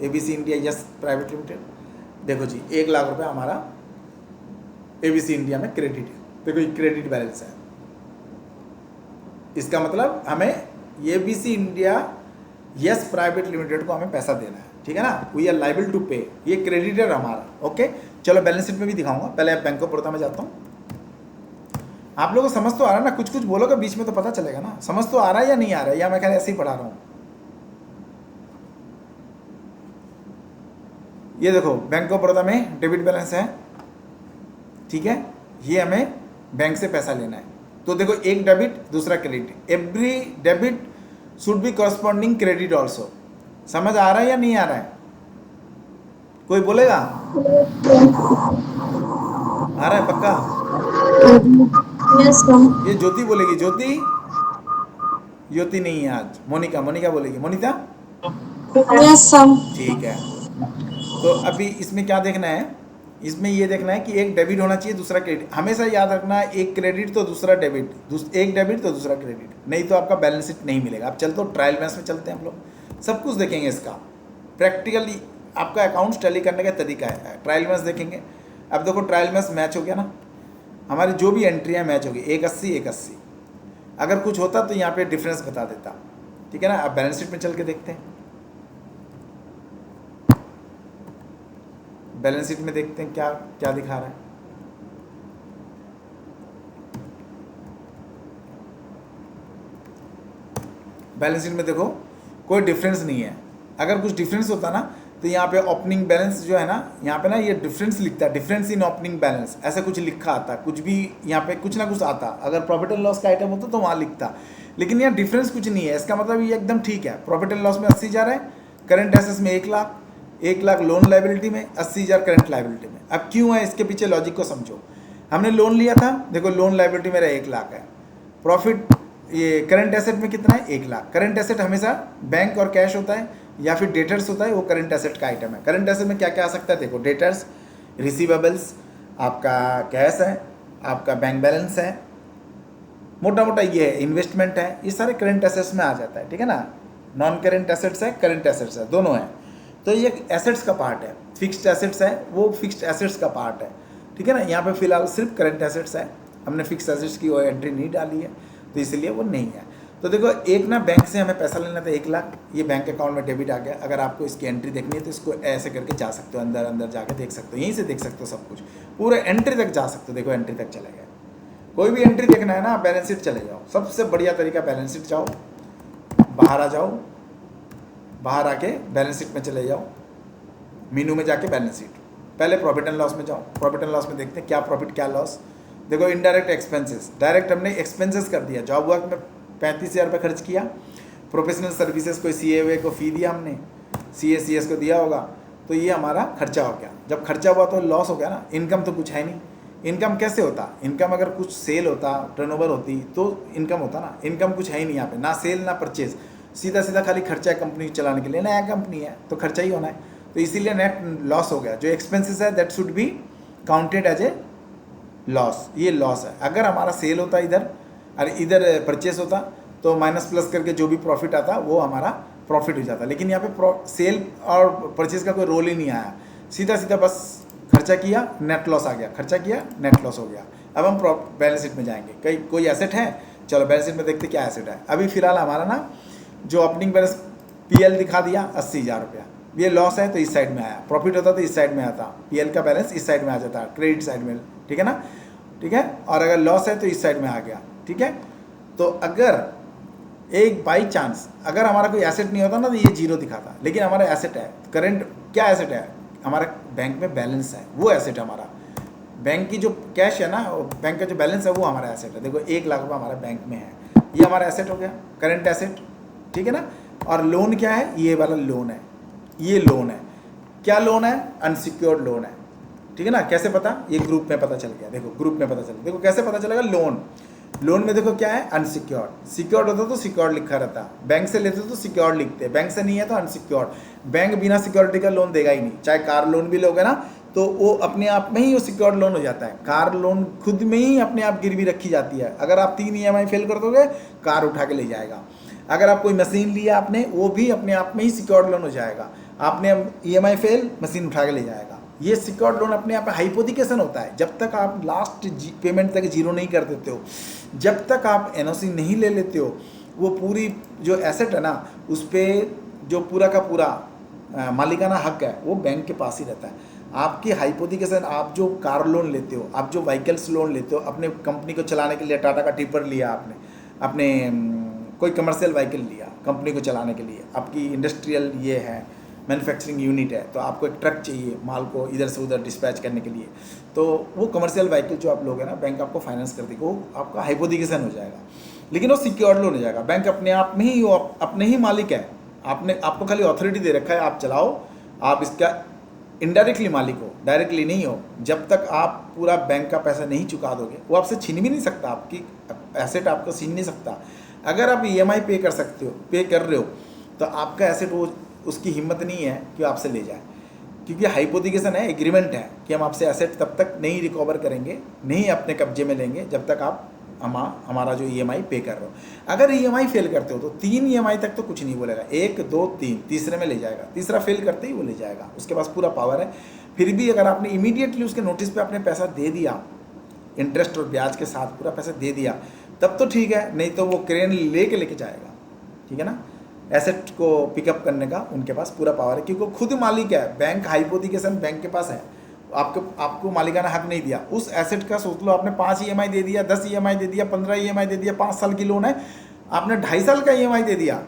ABC India yes private limited, देखो जी 1 लाख रुपए हमारा ABC इंडिया में क्रेडिट है। देखो, ये क्रेडिट बैलेंस है। इसका मतलब हमें ABC India yes private limited को हमें पैसा देना है, ठीक है ना। वी आर लाइबल टू पे, ये क्रेडिटर हमारा। ओके, चलो बैलेंस शीट में भी दिखाऊंगा। पहले बैंक ऑफ बड़ौदा में जाता हूँ। आप लोगों को समझ तो आ रहा है ना, कुछ कुछ बोलोगे बीच में तो पता चलेगा ना, समझ तो आ रहा है या नहीं आ रहा है, या मैं क्या ऐसे ही पढ़ा रहा हूँ। ये देखो, बैंक ऑफ बड़ौदा में डेबिट बैलेंस है, ठीक है। ये हमें बैंक से पैसा लेना है। तो देखो, एक डेबिट दूसरा credit, every debit should be corresponding credit also. समझ आ रहा है या नहीं आ रहा है? कोई बोलेगा? आ रहा है पक्का? Yes ma'am. ये ज्योति बोलेगी। ज्योति, ज्योति नहीं है आज। मोनिका, मोनिका बोलेगी। Monica, yes ma'am. ठीक है। तो अभी इसमें क्या देखना है? इसमें ये देखना है कि एक डेबिट होना चाहिए, दूसरा क्रेडिट। हमेशा याद रखना है, एक क्रेडिट तो दूसरा डेबिट, एक डेबिट तो दूसरा क्रेडिट, नहीं तो आपका बैलेंस शीट नहीं मिलेगा। अब चलते हो ट्रायल बैलेंस में चलते हैं हम लोग, सब कुछ देखेंगे इसका प्रैक्टिकली। आपका अकाउंट्स टैली करने का तरीका है, ट्रायल बैलेंस देखेंगे। अब देखो ट्रायल बैलेंस मैच हो गया ना, हमारी जो भी एंट्रियाँ मैच होगी, 180 180। अगर कुछ होता तो यहाँ पे डिफरेंस बता देता, ठीक है ना। अब बैलेंस शीट में चल के देखते हैं, बैलेंस शीट में देखते हैं क्या क्या दिखा रहा है। बैलेंस शीट में देखो कोई डिफरेंस नहीं है। अगर कुछ डिफरेंस होता ना तो यहाँ पे ओपनिंग बैलेंस जो है ना, यहाँ पे ना ये डिफरेंस लिखता है, डिफरेंस इन ओपनिंग बैलेंस, ऐसा कुछ लिखा आता, कुछ भी यहाँ पे कुछ ना कुछ आता। अगर प्रॉफिट एंड लॉस का आइटम होता तो वहाँ लिखता, लेकिन यहाँ डिफरेंस कुछ नहीं है। इसका मतलब ये एकदम ठीक है। प्रॉफिट एंड लॉस में 80,000 है, करंट एसेट्स में 1 लाख, 1 लाख लोन लाइबिलिटी में, 80,000 करंट लाइबिलिटी में। अब क्यों है, इसके पीछे लॉजिक को समझो। हमने लोन लिया था, देखो लोन लाइबिलिटी मेरा 1 लाख है, प्रॉफिट ये करंट एसेट में कितना है, 1 लाख। करंट एसेट हमेशा बैंक और कैश होता है या फिर डेटर्स होता है, वो करंट एसेट का आइटम है। करंट एसेट में क्या क्या आ सकता है, देखो डेटर्स, रिसीवेबल्स, आपका कैश है, आपका बैंक बैलेंस है, मोटा मोटा ये है, इन्वेस्टमेंट है, ये सारे करंट एसेट्स में आ जाता है, ठीक है ना। नॉन करंट एसेट्स है, करंट एसेट्स है, दोनों है। तो ये एसेट्स का पार्ट है, फिक्स्ड एसेट्स है, वो फिक्स्ड एसेट्स का पार्ट है, ठीक है ना। यहाँ पे फिलहाल सिर्फ करंट एसेट्स है, हमने फिक्स्ड एसेट्स की वो एंट्री नहीं डाली है, तो इसलिए वो नहीं है। तो देखो एक ना बैंक से हमें पैसा लेना था 1 लाख, ये बैंक अकाउंट में डेबिट आ गया। अगर आपको इसकी एंट्री देखनी है तो इसको ऐसे करके जा सकते हो, अंदर अंदर जाके देख सकते हो, यहीं से देख सकते हो सब कुछ, पूरे एंट्री तक जा सकते हो। देखो एंट्री तक चले गए। कोई भी एंट्री देखना है ना, बैलेंस शीट चले जाओ, सबसे बढ़िया तरीका बैलेंस शीट जाओ, बाहर आ जाओ, बाहर आके बैलेंस शीट में चले जाओ, मीनू में जाके बैलेंस शीट, पहले प्रॉफिट एंड लॉस में जाओ। प्रॉफिट एंड लॉस में देखते हैं क्या प्रॉफिट क्या लॉस। देखो इनडायरेक्ट एक्सपेंसेस, डायरेक्ट हमने एक्सपेंसेस कर दिया। जॉब वर्क में 35,000 रुपये खर्च किया, प्रोफेशनल सर्विसेज को CA को फ़ी दिया हमने, CS को दिया होगा, तो ये हमारा खर्चा हो गया। जब खर्चा हुआ तो लॉस हो गया ना। इनकम तो कुछ है नहीं। इनकम कैसे होता, इनकम अगर कुछ सेल होता, टर्नओवर होती तो इनकम होता ना। इनकम कुछ है ही नहीं यहाँ पे, ना सेल ना परचेज, सीधा सीधा खाली खर्चा है कंपनी चलाने के लिए। नया कंपनी है तो खर्चा ही होना है, तो इसीलिए नेट लॉस हो गया। जो एक्सपेंसेस है that should be counted as a loss, ये लॉस है। अगर हमारा सेल होता इधर और इधर परचेस होता तो माइनस प्लस करके जो भी प्रॉफिट आता वो हमारा प्रॉफिट हो जाता। लेकिन यहाँ पे सेल और परचेस का कोई रोल ही नहीं आया, सीधा सीधा बस खर्चा किया नेट लॉस आ गया, खर्चा किया नेट लॉस हो गया। अब हम बैलेंस शीट में जाएंगे, कोई एसेट है, चलो बैलेंस शीट में देखते क्या एसेट है। अभी फिलहाल हमारा ना जो ओपनिंग बैलेंस PL दिखा दिया 80,000 रुपया, ये लॉस है तो इस साइड में आया, प्रॉफिट होता तो इस साइड में आता, PL का बैलेंस इस साइड में आ जाता, क्रेडिट साइड में, ठीक है ना, ठीक है। और अगर लॉस है तो इस साइड में आ गया, ठीक है। तो अगर एक बाई चांस अगर हमारा कोई एसेट नहीं होता ना तो ये जीरो दिखाता, लेकिन हमारा एसेट है। करंट क्या एसेट है हमारा, बैंक में बैलेंस है, वो एसेट है हमारा। बैंक की जो कैश है ना, बैंक का जो बैलेंस है वो हमारा एसेट है। देखो 1 लाख रुपये हमारा बैंक में है, ये हमारा एसेट हो गया, करंट एसेट, ठीक है ना। और लोन क्या है, ये वाला लोन है, ये लोन है। क्या लोन है, अनसिक्योर्ड लोन है, ठीक है ना। कैसे पता, ये ग्रुप में पता चल गया। देखो ग्रुप में पता चल, देखो कैसे पता चलेगा, लोन में देखो क्या है, अनसिक्योर्ड। सिक्योर्ड होता तो सिक्योर्ड लिखा रहता, बैंक से लेते तो सिक्योर्ड लिखते, बैंक से नहीं है तो अनसिक्योर्ड। बैंक बिना सिक्योरिटी का लोन देगा ही नहीं। चाहे कार लोन भी लोगे ना तो वो अपने आप में ही वो सिक्योर्ड लोन हो जाता है। कार लोन खुद में ही अपने आप गिरवी रखी जाती है। अगर आप 3 EMI फेल कर दोगे कार उठा के ले जाएगा। अगर आप कोई मशीन लिया आपने, वो भी अपने आप में ही सिक्योर्ड लोन हो जाएगा। आपने EMI फेल, मशीन उठा के ले जाएगा। ये सिक्योर्ड लोन अपने आप में हाइपोथिकेशन होता है। जब तक आप लास्ट पेमेंट तक जीरो नहीं कर देते हो, जब तक आप NOC नहीं ले लेते हो, वो पूरी जो एसेट है ना उस पर जो पूरा का पूरा मालिकाना हक है वो बैंक के पास ही रहता है। आपकी हाइपोथिकेशन, आप जो कार लोन लेते हो, आप जो व्हीकल्स लोन लेते हो, अपने कंपनी को चलाने के लिए टाटा का टिपर लिया आपने, अपने कोई कमर्शियल व्हीकल लिया कंपनी को चलाने के लिए, आपकी इंडस्ट्रियल ये है मैन्युफैक्चरिंग यूनिट है, तो आपको एक ट्रक चाहिए माल को इधर से उधर डिस्पैच करने के लिए, तो वो कमर्शियल व्हीकल जो आप लोगे ना, बैंक आपको फाइनेंस कर देगा, वो आपका हाइपोथिकेशन हो जाएगा। लेकिन वो सिक्योर्ड लोन हो जाएगा। बैंक अपने आप में ही वो अपने ही मालिक है, आपको खाली अथॉरिटी दे रखा है, आप चलाओ, आप इसका इनडायरेक्टली मालिक हो, डायरेक्टली नहीं हो। जब तक आप पूरा बैंक का पैसा नहीं चुका दोगे, वो आपसे छीन भी नहीं सकता, आपकी एसेट आपको छीन नहीं सकता। अगर आप EMI पे कर सकते हो, पे कर रहे हो, तो आपका एसेट वो उसकी हिम्मत नहीं है कि आपसे ले जाए, क्योंकि हाइपोथिकेशन है, एग्रीमेंट है कि हम आपसे एसेट तब तक नहीं रिकवर करेंगे, नहीं अपने कब्जे में लेंगे जब तक आप हमारा जो EMI पे कर रहे हो। अगर EMI फेल करते हो तो 3 EMI तक तो कुछ नहीं बोलेगा, 1 2 3, तीसरे में ले जाएगा, तीसरा फेल करते ही वो ले जाएगा, उसके पास पूरा पावर है। फिर भी अगर आपने इमीडिएटली उसके नोटिस पे आपने पैसा दे दिया, इंटरेस्ट और ब्याज के साथ पूरा पैसा दे दिया, तब तो ठीक है, नहीं तो वो क्रेन लेके जाएगा, ठीक है ना। एसेट को पिकअप करने का उनके पास पूरा पावर है, क्योंकि वो खुद मालिक है। बैंक हाइपोथिकेशन बैंक के पास है, आपको मालिकाना हक नहीं दिया उस एसेट का। सोच लो आपने 5 EMI दे दिया, 10 EMI दे दिया, 15 EMI दे दिया, 5 साल की लोन है, आपने 2.5 साल का EMI दे दिया,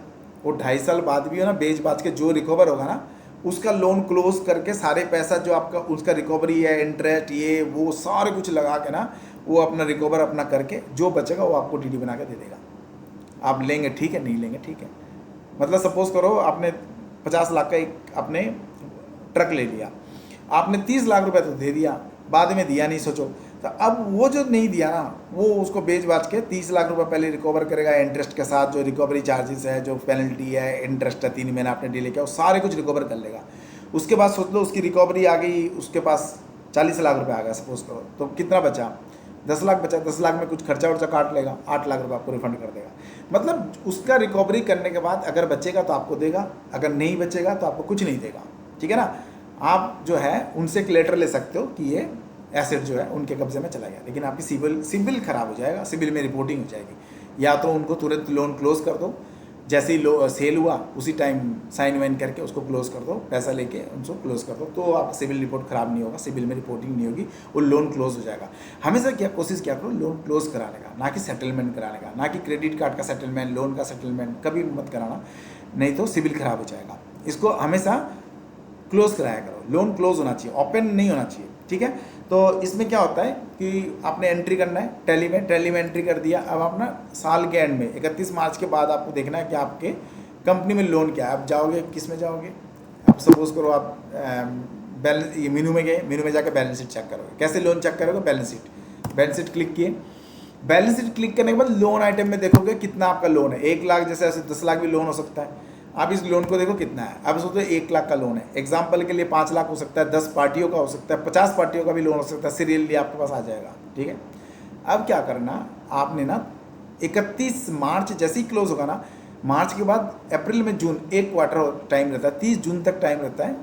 वो 2.5 साल बाद भी हो ना, बेच बाच के जो रिकवर होगा ना, उसका लोन क्लोज करके सारे पैसा जो आपका उसका रिकवरी है, इंटरेस्ट, ये वो सारे कुछ लगा के ना, वो अपना रिकवर अपना करके जो बचेगा वो आपको DD बना के दे देगा। आप लेंगे ठीक है, नहीं लेंगे ठीक है। मतलब सपोज करो आपने 50 लाख का एक आपने ट्रक ले लिया, आपने 30 लाख रुपए तो दे दिया, बाद में दिया नहीं, सोचो। तो अब वो जो नहीं दिया ना, वो उसको बेच बाच के 30 लाख रुपए पहले रिकवर करेगा, इंटरेस्ट के साथ, जो रिकवरी चार्जेस है, जो पेनल्टी है, इंटरेस्ट है, 3 महीना आपने डिले किया, वो सारे कुछ रिकवर कर लेगा। उसके बाद सोच लो उसकी रिकवरी आ गई, उसके पास 40 लाख रुपये आ गया सपोज करो, तो कितना बचा? 10 लाख बचा। 10 लाख में कुछ खर्चा वर्चा काट लेगा, 8 लाख रुपये आपको रिफंड कर देगा। मतलब उसका रिकवरी करने के बाद अगर बचेगा तो आपको देगा, अगर नहीं बचेगा तो आपको कुछ नहीं देगा, ठीक है ना। आप जो है उनसे एक लेटर ले सकते हो कि ये एसेट जो है उनके कब्जे में चला गया, लेकिन आपकी सिविल खराब हो जाएगा, सिविल में रिपोर्टिंग हो जाएगी। या तो उनको तुरंत लोन क्लोज कर दो, जैसे ही सेल हुआ उसी टाइम साइन वाइन करके उसको क्लोज कर दो, पैसा लेके उनको क्लोज कर दो, तो आप सिविल रिपोर्ट खराब नहीं होगा, सिविल में रिपोर्टिंग नहीं होगी, वो लोन क्लोज हो जाएगा। हमेशा क्या कोशिश क्या करो, लोन क्लोज कराने का, ना कि सेटलमेंट कराने का, ना कि क्रेडिट कार्ड का सेटलमेंट, लोन का सेटलमेंट कभी मत कराना, नहीं तो सिविल खराब हो जाएगा। इसको हमेशा क्लोज कराया करो, लोन क्लोज होना चाहिए, ओपन नहीं होना चाहिए, ठीक है। तो इसमें क्या होता है कि आपने एंट्री करना है टैली में एंट्री कर दिया। अब आप ना साल के एंड में 31 मार्च के बाद आपको देखना है कि आपके कंपनी में लोन क्या है। आप जाओगे, किस में जाओगे? आप सपोज करो आप बैलेंस, ये मीनू में गए, मीनू में जाकर बैलेंस शीट चेक करोगे। कैसे लोन चेक करोगे? बैलेंस शीट क्लिक किए, बैलेंस शीट क्लिक करने के बाद लोन आइटम में देखोगे कितना आपका लोन है। 1 लाख जैसे ऐसे 10 लाख भी लोन हो सकता है। आप इस लोन को देखो कितना है। अब सोचो 1 लाख का लोन है, एग्जाम्पल के लिए 5 लाख हो सकता है, 10 पार्टियों का हो सकता है, 50 पार्टियों का भी लोन हो सकता है, सीरियली आपके पास आ जाएगा, ठीक है। अब क्या करना, आपने ना 31 मार्च जैसे ही क्लोज होगा ना, मार्च के बाद अप्रैल में जून, 1 क्वार्टर टाइम रहता है, 30 जून तक टाइम रहता है,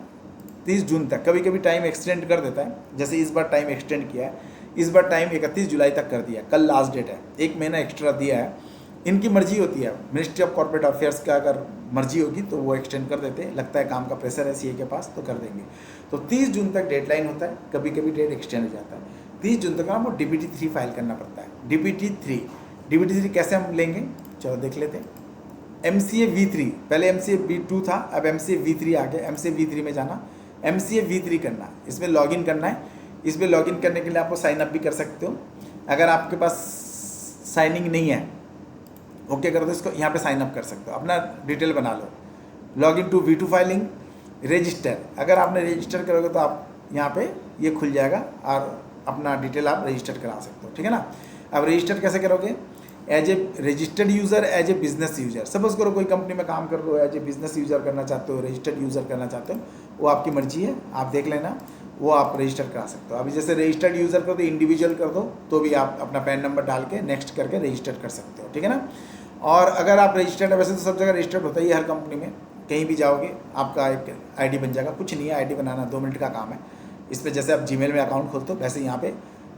30 जून तक, कभी कभी टाइम एक्सटेंड कर देता है। जैसे इस बार टाइम एक्सटेंड किया है, इस बार टाइम 31 जुलाई तक कर दिया, कल लास्ट डेट है, 1 महीना एक्स्ट्रा दिया है। इनकी मर्जी होती है, मिनिस्ट्री ऑफ कॉर्पोरेट अफेयर्स का अगर मर्जी होगी तो वो एक्सटेंड कर देते हैं, लगता है काम का प्रेशर है CA के पास तो कर देंगे। तो 30 जून तक डेडलाइन होता है, कभी कभी डेट एक्सटेंड हो जाता है। 30 जून तक आपको DBT 3 फाइल करना पड़ता है। DBT 3 कैसे हम लेंगे, चलो देख लेते हैं। MCA V3, पहले MCA V2 था, अब MCA V3 आ गया। MCA V3 में जाना, MCA V3 करना, इसमें लॉगिन करना है। इसमें लॉगिन करने के लिए आपको साइन अप भी कर सकते हो। अगर आपके पास साइनिंग नहीं है, ओके कर दो इसको, यहाँ पे साइन अप कर सकते हो, अपना डिटेल बना लो। Login to V2 filing, register, अगर आपने रजिस्टर करोगे तो आप यहाँ पे ये खुल जाएगा और अपना डिटेल आप रजिस्टर करा सकते हो, ठीक है ना। अब रजिस्टर कैसे करोगे? As a registered user, as a business user. Suppose करो कोई कंपनी में काम कर रहे हो, एज ए बिजनेस यूज़र करना चाहते हो, रजिस्टर्ड यूज़र करना चाहते हो, वो आपकी मर्जी है, आप देख लेना, वो आप रजिस्टर करा सकते हो। अभी जैसे रजिस्टर्ड यूज़र कर दो, इंडिविजुअल कर दो, तो भी आप अपना पैन नंबर डाल के नेक्स्ट करके रजिस्टर कर सकते हो, ठीक है ना। और अगर आप रजिस्टर्ड है, वैसे तो सब जगह रजिस्टर्ड होता ही है, हर कंपनी में कहीं भी जाओगे आपका एक ID बन जाएगा। कुछ नहीं है, ID बनाना 2 मिनट का काम है। इस पर जैसे आप Gmail में अकाउंट खोलते हो, वैसे यहाँ पे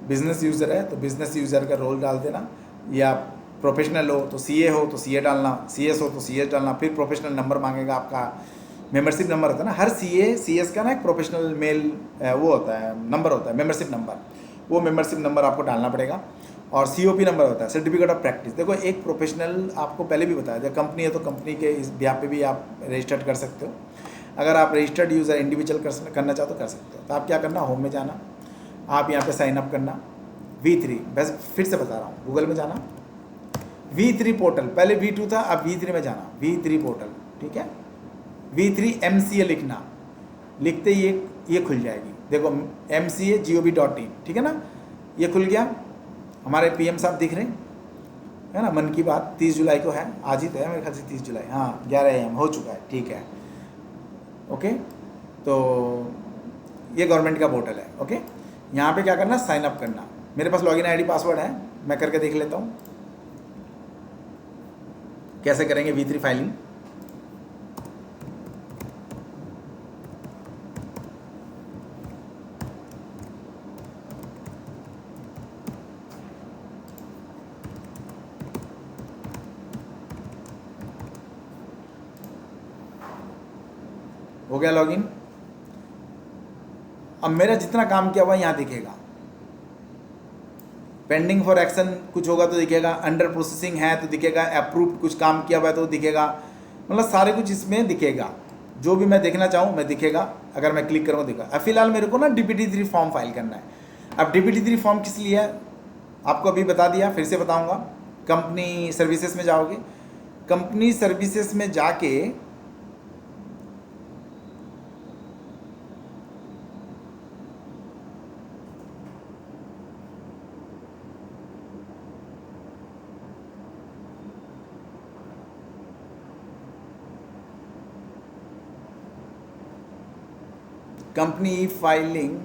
बिजनेस यूज़र है तो बिजनेस यूज़र का रोल डाल देना, या प्रोफेशनल हो तो CA हो तो CA डालना, CS हो तो CS डालना। फिर प्रोफेशनल नंबर मांगेगा, आपका मेंबरशिप नंबर होता है ना, हर CS का ना एक प्रोफेशनल मेल वो होता है, नंबर होता है, मेंबरशिप नंबर। वो मेंबरशिप नंबर आपको डालना पड़ेगा। और COP नंबर होता है, सर्टिफिकेट ऑफ प्रैक्टिस। देखो एक प्रोफेशनल, आपको पहले भी बताया, जब कंपनी है तो कंपनी के इस ब्याह पे भी आप रजिस्टर्ड कर सकते हो। अगर आप रजिस्टर्ड यूज़र इंडिविजुअल करना चाहो तो कर सकते हो। तो आप क्या करना, होम में जाना, आप यहाँ पे साइन अप करना, V3, बस फिर से बता रहा हूँ, गूगल में जाना, V3 पोर्टल, पहले V2 था, अब V3 में जाना, V3 पोर्टल, ठीक है। V3MCA लिखना, लिखते ही ये खुल जाएगी। देखो MCA.gov.in, ठीक है ना, ये खुल गया। हमारे PM साहब दिख रहे है ना। मन की बात 30 जुलाई को है, आज ही तो है मेरे ख्याल से 30 जुलाई, हाँ 11 AM हो चुका है, ठीक है ओके। तो ये गवर्नमेंट का पोर्टल है ओके। यहाँ पे क्या करना, साइन अप करना। मेरे पास लॉगिन ID पासवर्ड है, मैं करके देख लेता हूँ कैसे करेंगे V3 फाइलिंग। हो गया लॉगिन। अब मेरा जितना काम किया हुआ यहाँ दिखेगा। पेंडिंग फॉर एक्शन कुछ होगा तो दिखेगा, अंडर प्रोसेसिंग है तो दिखेगा, अप्रूव्ड कुछ काम किया हुआ है तो दिखेगा, मतलब सारे कुछ इसमें दिखेगा। जो भी मैं देखना चाहूँ मैं दिखेगा, अगर मैं क्लिक करूँ दिखेगा। अब फिलहाल मेरे को ना DPT3 फॉर्म फाइल करना है। अब DPT3 फॉर्म किस लिए है आपको अभी बता दिया, फिर से बताऊँगा। कंपनी सर्विसेज में जाओगे, कंपनी सर्विसेज में जाके कंपनी ई फाइलिंग,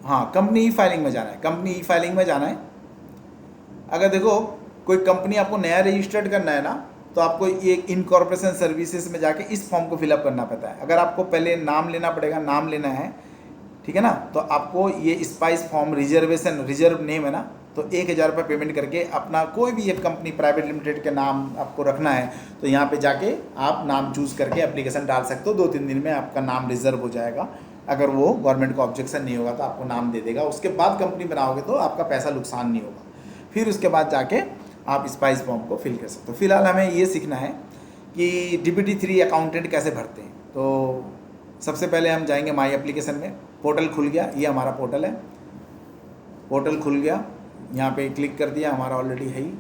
हाँ कंपनी ई फाइलिंग में जाना है, कंपनी ई फाइलिंग में जाना है। अगर देखो कोई कंपनी आपको नया रजिस्टर्ड करना है ना, तो आपको ये इनकॉर्पोरेशन सर्विसेज में जाके इस फॉर्म को फिलअप करना पड़ता है। अगर आपको पहले नाम लेना पड़ेगा, नाम लेना है ठीक है ना, तो आपको ये spice form reservation, reserve name है ना, तो 1000 रुपये पेमेंट करके अपना कोई भी एक कंपनी प्राइवेट लिमिटेड के नाम आपको रखना है, तो यहाँ पे जाके आप नाम चूज़ करके एप्लीकेशन डाल सकते हो। 2-3 दिन में आपका नाम रिजर्व हो जाएगा। अगर वो गवर्नमेंट को ऑब्जेक्शन नहीं होगा तो आपको नाम दे देगा। उसके बाद कंपनी बनाओगे तो आपका पैसा नुकसान नहीं होगा। फिर उसके बाद जाके आप स्पाइस फॉर्म को फिल कर सकते हो। फिलहाल हमें ये सीखना है कि DPT3 अकाउंटेंट कैसे भरते हैं। तो सबसे पहले हम जाएंगे माई एप्लीकेशन में, पोर्टल खुल गया, ये हमारा पोर्टल है, पोर्टल खुल गया। यहाँ पे क्लिक कर दिया, हमारा ऑलरेडी है ही।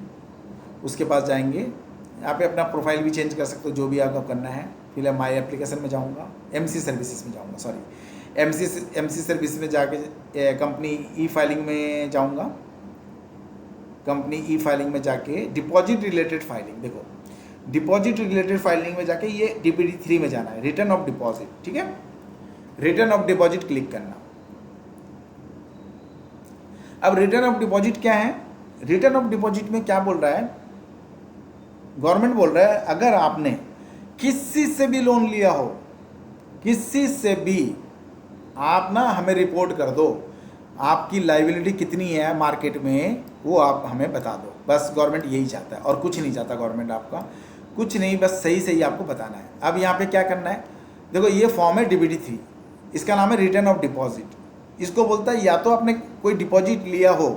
उसके पास जाएंगे, यहाँ पे अपना प्रोफाइल भी चेंज कर सकते हो, जो भी आपको करना है। फिर माई एप्लीकेशन में जाऊँगा, MC सर्विसेज में जाऊँगा, सॉरी MC सर्विस में जाके कंपनी ई फाइलिंग में जाऊँगा। कंपनी ई फाइलिंग में जाके डिपॉजिट रिलेटेड फाइलिंग, देखो डिपॉजिट रिलेटेड फाइलिंग में जाके ये DPT3 में जाना है, रिटर्न ऑफ डिपॉजिट, ठीक है। रिटर्न ऑफ डिपॉजिट क्लिक करना। अब रिटर्न ऑफ डिपॉजिट क्या है, रिटर्न ऑफ डिपॉजिट में क्या बोल रहा है, गवर्नमेंट बोल रहा है अगर आपने किसी से भी लोन लिया हो, किसी से भी, आप ना हमें रिपोर्ट कर दो, आपकी लाइबिलिटी कितनी है मार्केट में वो आप हमें बता दो। बस गवर्नमेंट यही चाहता है और कुछ नहीं चाहता गवर्नमेंट, आपका कुछ नहीं, बस सही सही आपको बताना है। अब यहाँ पे क्या करना है, देखो ये फॉर्म है DPT3, इसका नाम है रिटर्न ऑफ डिपॉजिट। इसको बोलता है या तो आपने कोई डिपॉजिट लिया हो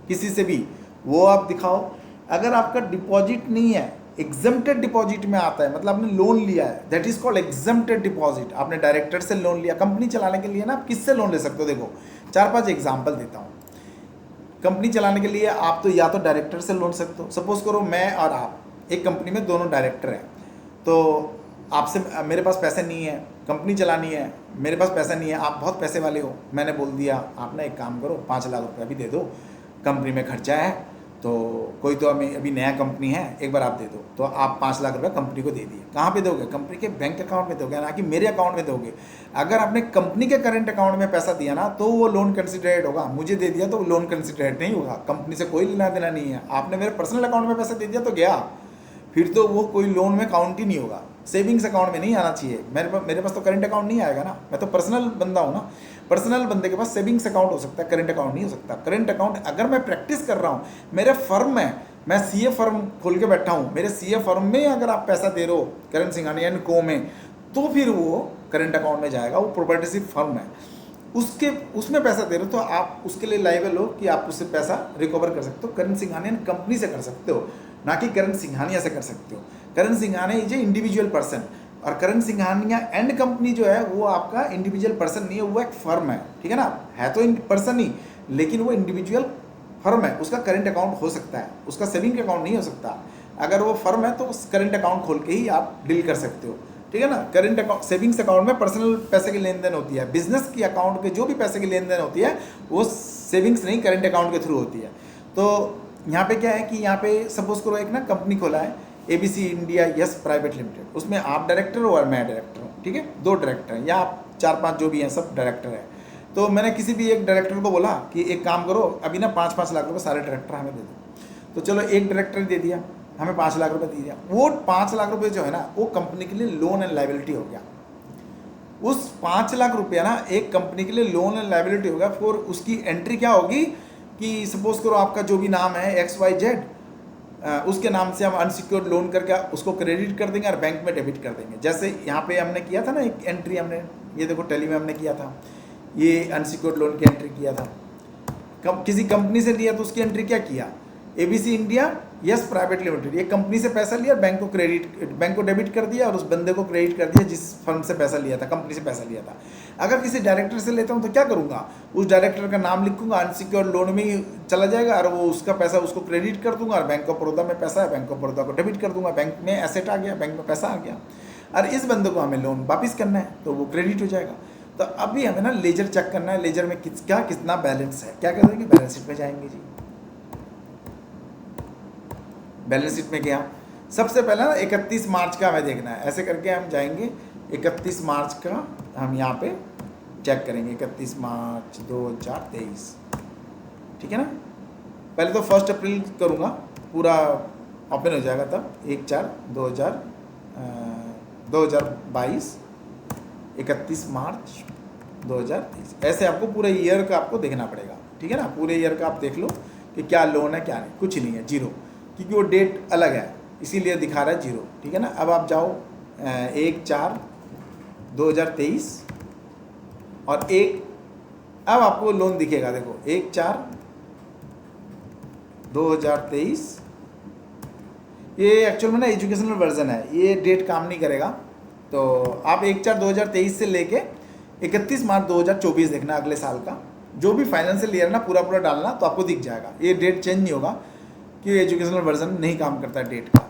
किसी से भी, वो आप दिखाओ। अगर आपका डिपॉजिट नहीं है, एग्जम्प्टेड डिपॉजिट में आता है, मतलब आपने लोन लिया है, that is called exempted deposit. आपने डायरेक्टर से लोन लिया, कंपनी चलाने के लिए ना, आप किससे लोन ले सकते हो, देखो 4-5 एग्जाम्पल देता हूँ। कंपनी चलाने के लिए आप तो या तो डायरेक्टर से लोन सकते हो। सपोज करो मैं और आप एक कंपनी में दोनों डायरेक्टर हैं, तो आपसे, मेरे पास पैसे नहीं है, कंपनी चलानी है, मेरे पास पैसा नहीं है, आप बहुत पैसे वाले हो, मैंने बोल दिया आप ना एक काम करो 5 लाख रुपये अभी दे दो, कंपनी में खर्चा है, तो कोई तो हमें अभी नया कंपनी है, एक बार आप दे दो। तो आप 5 लाख रुपये कंपनी को दे दिए। कहाँ पे दोगे, कंपनी के बैंक अकाउंट में दोगे, ना कि मेरे अकाउंट में दोगे। अगर आपने कंपनी के करंट अकाउंट में पैसा दिया ना, तो वो लोन कंसिडरेट होगा। मुझे दे दिया तो लोन कंसिडरेट नहीं होगा, कंपनी से कोई लेना देना नहीं है। आपने मेरे पर्सनल अकाउंट में पैसा दे दिया तो गया, फिर तो वो कोई लोन में काउंट ही नहीं होगा। सेविंग्स अकाउंट में नहीं आना चाहिए। मेरे पास तो करंट अकाउंट नहीं आएगा ना, मैं तो पर्सनल बंदा हूँ ना। पर्सनल बंदे के पास सेविंग्स अकाउंट हो सकता है, करंट अकाउंट नहीं हो सकता। करंट अकाउंट अगर मैं प्रैक्टिस कर रहा हूँ, मेरे फर्म में, मैं CA फर्म खोल के बैठा हूँ, मेरे CA फर्म में अगर आप पैसा दे रहे हो करण सिंघानिया एंड को में, तो फिर वो करंट अकाउंट में जाएगा। वो प्रोपर्टीशिप फर्म है, उसमें पैसा दे रहे हो तो आप उसके लिए लायबल हो कि आप उससे पैसा रिकवर कर सकते हो। करण सिंघानिया कंपनी से कर सकते हो, ना कि करण सिंघानिया से कर सकते हो। Karan Singhania is a individual person, और करण सिंघानिया एंड कंपनी जो है वो आपका इंडिविजुअल पर्सन नहीं है, वो एक फर्म है, ठीक है ना। है तो पर्सन ही, लेकिन वो इंडिविजुअल फर्म है। उसका करंट अकाउंट हो सकता है, उसका सेविंग अकाउंट नहीं हो सकता। अगर वो फर्म है तो उस करेंट अकाउंट खोल के ही आप डील कर सकते हो, ठीक है ना। करेंट अकाउंट, सेविंग्स अकाउंट में पर्सनल पैसे की लेन देन होती है, बिजनेस की अकाउंट के जो भी पैसे की लेन देन होती है वो सेविंग्स नहीं करेंट अकाउंट के थ्रू होती है। तो यहाँ पे क्या है कि यहाँ पे सपोज करो एक ना कंपनी खोला है ABC India yes private limited, उसमें आप डायरेक्टर हो और मैं डायरेक्टर हूँ, ठीक है, 2 डायरेक्टर हैं या आप 4-5 जो भी हैं सब डायरेक्टर हैं। तो मैंने किसी भी एक डायरेक्टर को बोला कि एक काम करो अभी ना 5-5 लाख रुपए सारे डायरेक्टर हमें दे दो। तो चलो एक डायरेक्टर दे दिया, हमें 5 लाख रुपए दे दिया। वो 5 लाख रुपए जो है ना वो कंपनी के लिए लोन एंड लाइबिलिटी हो गया। उस 5 लाख रुपया ना एक कंपनी के लिए लोन एंड लाइबिलिटी हो गया। फिर उसकी एंट्री क्या होगी कि सपोज करो आपका जो भी नाम है XYZ, उसके नाम से हम अनसिक्योर्ड लोन करके उसको क्रेडिट कर देंगे और बैंक में डेबिट कर देंगे। जैसे यहाँ पे हमने किया था ना एक एंट्री, हमने ये देखो टैली में हमने किया था, ये अनसिक्योर्ड लोन की एंट्री किया था। किसी कंपनी से लिया तो उसकी एंट्री क्या किया, ABC India yes private limited, ये कंपनी से पैसा लिया, बैंक को डेबिट कर दिया और उस बंदे को क्रेडिट कर दिया जिस फर्म से पैसा लिया था, कंपनी से पैसा लिया था। अगर किसी डायरेक्टर से लेता हूँ तो क्या करूँगा, उस डायरेक्टर का नाम लिखूंगा, अनसिक्योर्ड लोन में ही चला जाएगा और वो उसका पैसा उसको क्रेडिट कर दूंगा और बैंक ऑफ बड़ौदा में पैसा है, बैंक ऑफ बड़ौदा को डेबिट कर दूंगा, बैंक में एसेट आ गया, बैंक में पैसा आ गया और इस बंदे को हमें लोन वापिस करना है तो वो क्रेडिट हो जाएगा। तो अभी हमें ना लेजर चेक करना है, लेजर में कितना बैलेंस है। क्या करेंगे, बैलेंस शीट में जाएंगे जी। बैलेंस शीट में गया, सबसे पहले ना 31 मार्च का हमें देखना है। ऐसे करके हम जाएंगे 31 मार्च का हम यहाँ पे चेक करेंगे, 31 मार्च 2023, ठीक है ना। पहले तो 1 अप्रैल करूँगा, पूरा ओपन हो जाएगा तब 1/4/2022 31 मार्च 2023। ऐसे आपको पूरे ईयर का आपको देखना पड़ेगा, ठीक है ना। पूरे ईयर का आप देख लो कि क्या लोन है क्या नहीं, कुछ नहीं है, 0, क्योंकि वो डेट अलग है इसीलिए दिखा रहा है 0, ठीक है ना। अब आप जाओ 1/4/2023 और अब आपको लोन दिखेगा, देखो 1/4/2023। ये एक्चुअल में ना एजुकेशनल वर्जन है, ये डेट काम नहीं करेगा। तो आप 1/4/2023 से लेके 31 मार्च 2024 देखना, अगले साल का जो भी फाइनेंशियल ईयर ना पूरा डालना तो आपको दिख जाएगा। ये डेट चेंज नहीं होगा कि एजुकेशनल वर्जन नहीं काम करता डेट का,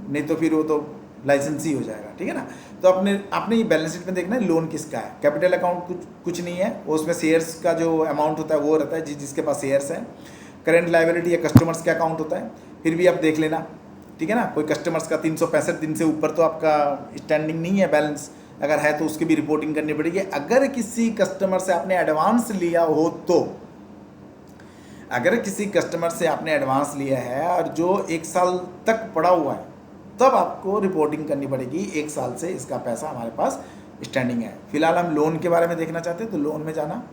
नहीं तो फिर वो तो लाइसेंस ही हो जाएगा, ठीक है ना। तो आपने ये बैलेंस शीट में देखना है लोन किसका है। कैपिटल अकाउंट कुछ नहीं है, वो उसमें शेयर्स का जो अमाउंट होता है वो रहता है जिसके पास शेयर्स है। करेंट लायबिलिटी या कस्टमर्स का अकाउंट होता है, फिर भी आप देख लेना, ठीक है ना। कोई कस्टमर्स का 365 दिन से ऊपर तो आपका स्टैंडिंग नहीं है बैलेंस, अगर है तो उसकी भी रिपोर्टिंग करनी पड़ेगी। अगर किसी कस्टमर से आपने एडवांस लिया हो तो, अगर किसी कस्टमर से आपने एडवांस लिया है और जो 1 साल तक पड़ा हुआ है तब आपको रिपोर्टिंग करनी पड़ेगी, 1 साल से इसका पैसा हमारे पास स्टैंडिंग है। फिलहाल हम लोन के बारे में देखना चाहते हैं तो लोन में जाना,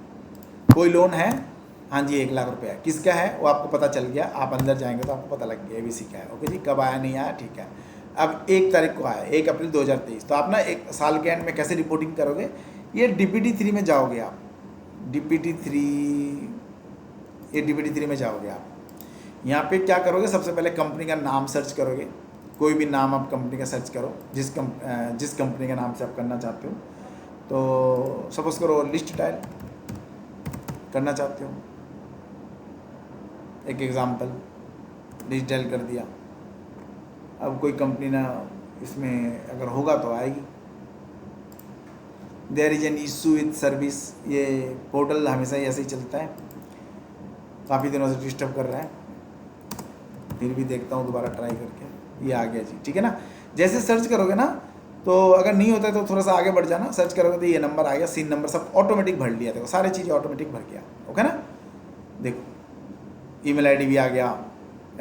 कोई लोन है, हाँ जी 1 लाख रुपया, किसका है वो आपको पता चल गया। आप अंदर जाएंगे तो आपको पता लग गया ABC का है, ओके जी। कब आया नहीं आया, ठीक है। अब 1 तारीख को आया, 1 अप्रैल 2023। तो आप ना 1 साल के एंड में कैसे रिपोर्टिंग करोगे, ये DPT3 में जाओगे आप, DPT3 में जाओगे आप। यहाँ पे क्या करोगे, सबसे पहले कंपनी का नाम सर्च करोगे, कोई भी नाम आप कंपनी का सर्च करो जिस कंपनी के नाम से आप करना चाहते हो। तो सपोज करो लिस्ट टाइल करना चाहते हो, एक एग्जांपल लिस्ट टाइल कर दिया। अब कोई कंपनी ना इसमें अगर होगा तो आएगी। There is an issue with service, ये पोर्टल हमेशा ही ऐसे ही चलता है, काफ़ी दिनों से डिस्टर्ब कर रहा है, फिर भी देखता हूँ दोबारा ट्राई करके। ये आ गया जी, ठीक है ना। जैसे सर्च करोगे ना तो अगर नहीं होता है तो थोड़ा सा आगे बढ़ जाना, सर्च करोगे तो ये नंबर आ गया, सीन नंबर सब ऑटोमेटिक भर लिया, देखो सारी चीज़ें ऑटोमेटिक भर गया, ओके ना। देखो ईमेल आईडी भी आ गया,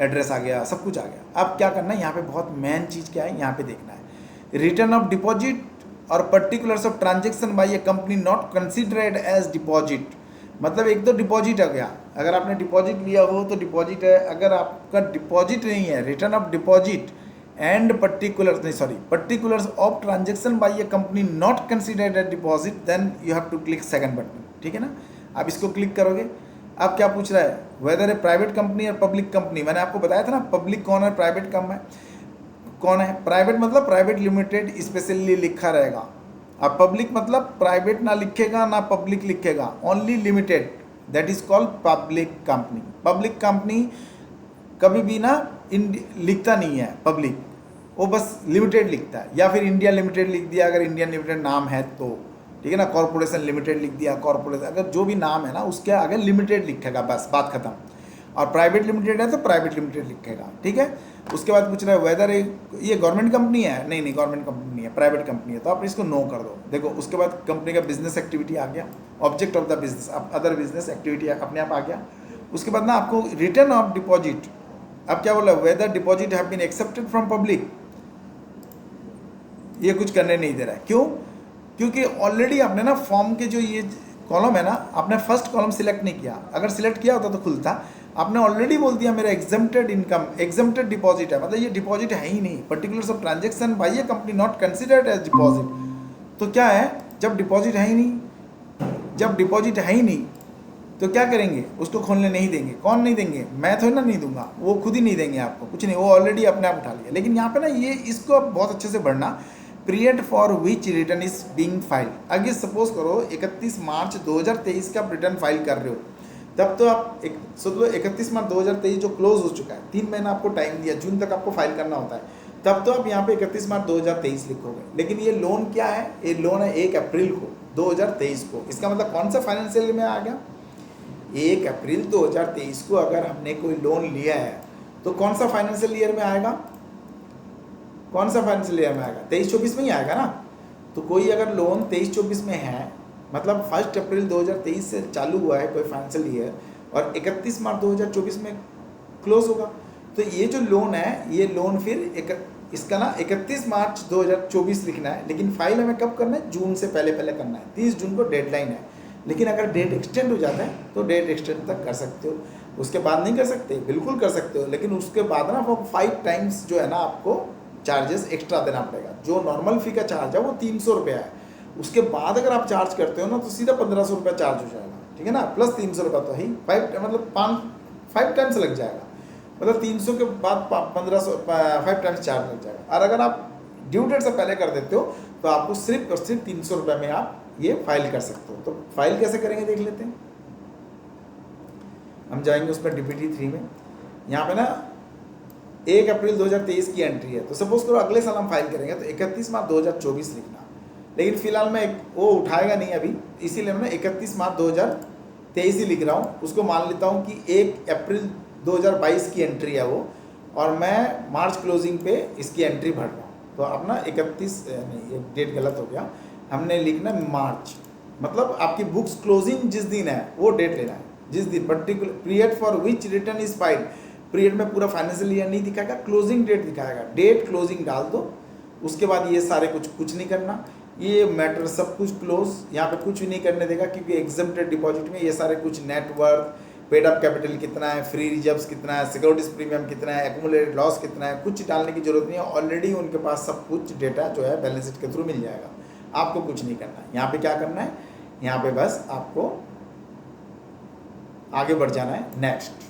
एड्रेस आ गया, सब कुछ आ गया। अब क्या करना है, यहाँ पे बहुत मेन चीज़ क्या है, यहाँ पे देखना है रिटर्न ऑफ डिपॉजिट और particulars of transaction by a company not considered as deposit. मतलब एक तो डिपॉजिट आ गया, अगर आपने डिपॉजिट लिया हो तो डिपॉजिट है, अगर आपका डिपॉजिट नहीं है, return of deposit and particulars of transaction by a company not considered as deposit, then you have to click second button, ठीक है ना। आप इसको क्लिक करोगे। अब क्या पूछ रहा है, वेदर ए प्राइवेट कंपनी और पब्लिक कंपनी। मैंने आपको बताया था ना पब्लिक कौन है, प्राइवेट कौन है। प्राइवेट मतलब प्राइवेट लिमिटेड स्पेशली लिखा रहेगा, अब पब्लिक मतलब प्राइवेट ना लिखेगा ना पब्लिक लिखेगा, only limited, that is called public company. Public company कभी भी ना लिखता नहीं है पब्लिक, वो बस लिमिटेड लिखता है, या फिर इंडिया लिमिटेड लिख दिया अगर इंडियन लिमिटेड नाम है तो, ठीक है ना। कॉरपोरेशन लिमिटेड लिख दिया, कॉरपोरेशन अगर जो भी नाम है ना उसके आगे लिमिटेड लिखेगा, बस बात खत्म। और प्राइवेट लिमिटेड है तो प्राइवेट लिमिटेड लिखेगा, ठीक है। उसके बाद पूछ रहा है वेदर ये गवर्नमेंट कंपनी है, नहीं नहीं गवर्नमेंट कंपनी नहीं है, प्राइवेट कंपनी है, तो आप इसको नो कर दो। देखो उसके बाद कंपनी का बिजनेस एक्टिविटी आ गया, ऑब्जेक्ट ऑफ द बिजनेस, अब अदर बिजनेस एक्टिविटी अपने आप आ गया। उसके बाद ना आपको रिटर्न ऑफ डिपॉजिट, अब क्या बोला, whether deposit have been accepted from public, ये कुछ करने नहीं दे रहा है। क्यों? क्योंकि ऑलरेडी आपने ना फॉर्म के जो ये कॉलम है ना, आपने फर्स्ट कॉलम सिलेक्ट नहीं किया, अगर सिलेक्ट किया होता तो खुलता। आपने ऑलरेडी बोल दिया मेरा एग्जम्प्टेड इनकम, एग्जम्प्टेड डिपॉजिट है, मतलब ये डिपॉजिट है ही नहीं, particulars of transaction by a company not considered as deposit. तो क्या है, जब डिपॉजिट है ही नहीं, जब डिपॉजिट है ही नहीं तो क्या करेंगे, उसको खोलने नहीं देंगे। कौन नहीं देंगे? मैं थोड़ी ना नहीं दूंगा, वो खुद ही नहीं देंगे आपको, कुछ नहीं, वो ऑलरेडी अपने आप उठा लिया। लेकिन यहाँ पे ना ये इसको आप बहुत अच्छे से पढ़ना, period for which return is being filed. अगर सपोज करो 31 मार्च 2023 का आप रिटर्न फाइल कर रहे हो, तब तो आप सोच लो 31 मार्च 2023 जो क्लोज हो चुका है, 3 महीना आपको टाइम दिया, जून तक आपको फाइल करना होता है, तब तो आप यहाँ पे 31 मार्च 2023 लिखोगे। लेकिन ये लोन क्या है, ये लोन है 1 अप्रैल को 2023 को। इसका मतलब कौन सा फाइनेंशियल में आ गया, 1 अप्रैल 2023 को अगर हमने कोई लोन लिया है तो कौन सा फाइनेंशियल ईयर में आएगा, कौन सा फाइनेंशियल ईयर में आएगा, 23-24 में ही आएगा ना। तो कोई अगर लोन 23-24 में है, मतलब 1 अप्रैल 2023 से चालू हुआ है कोई फाइनेंशियल ईयर और 31 मार्च 2024 में क्लोज होगा, तो ये जो लोन है, ये लोन फिर इसका ना 31 मार्च 2024 लिखना है। लेकिन फाइल हमें कब करना है, जून से पहले पहले करना है, 30 जून को डेडलाइन है। लेकिन अगर डेट एक्सटेंड हो जाता है तो डेट एक्सटेंड तक कर सकते हो, उसके बाद नहीं कर सकते, बिल्कुल कर सकते हो। लेकिन उसके बाद ना वो 5 टाइम्स जो है ना आपको चार्जेस एक्स्ट्रा देना पड़ेगा। जो नॉर्मल फी का चार्ज है वो 300 रुपया है, उसके बाद अगर आप चार्ज करते हो ना तो सीधा 1500 रुपया चार्ज हो जाएगा, ठीक है ना, प्लस 300 रुपया तो ही 5 मतलब 5 टाइम्स लग जाएगा, मतलब 300 के बाद 1500 5 टाइम्स चार्ज लग जाएगा। और अगर आप ड्यू डेट से पहले कर देते हो तो आपको सिर्फ और सिर्फ 300 रुपये में आप ये फाइल कर सकते हो। तो फाइल कैसे करेंगे देख लेते हैं। हम जाएंगे उस पर DPT 3 में, यहाँ पे ना 1 अप्रैल 2023 की एंट्री है, तो सपोज करो अगले साल हम फाइल करेंगे तो 31 मार्च 2024 लिखना। लेकिन फिलहाल मैं वो उठाएगा नहीं अभी, इसीलिए मैं 31 मार्च 2023 ही लिख रहा हूँ। उसको मान लेता हूँ कि 1 अप्रैल 2022 की एंट्री है वो, और मैं मार्च क्लोजिंग पे इसकी एंट्री भर रहा हूँ। तो अब ना 31 नहीं, ये डेट गलत हो गया, हमने लिखना मार्च, मतलब आपकी बुक्स क्लोजिंग जिस दिन है वो डेट लेना है, जिस दिन particular period for which return is filed. Period में पूरा फाइनेंशियल ईयर नहीं दिखाएगा, क्लोजिंग डेट दिखाएगा, डेट क्लोजिंग डाल दो। उसके बाद ये सारे कुछ नहीं करना, ये मैटर सब कुछ क्लोज, यहाँ पे कुछ भी नहीं करने देगा, क्योंकि एग्जम्प्टेड डिपॉजिट में ये सारे कुछ नेटवर्थ, पेड अप कैपिटल कितना है, फ्री रिजर्व्स कितना है, सिक्योरिटीज प्रीमियम कितना है, एक्यूमुलेटेड लॉस कितना है, कुछ डालने की जरूरत नहीं है। ऑलरेडी उनके पास सब कुछ डेटा जो है बैलेंस शीट के थ्रू मिल जाएगा, आपको कुछ नहीं करना है। यहाँ पे क्या करना है, यहाँ पे बस आपको आगे बढ़ जाना है, नेक्स्ट।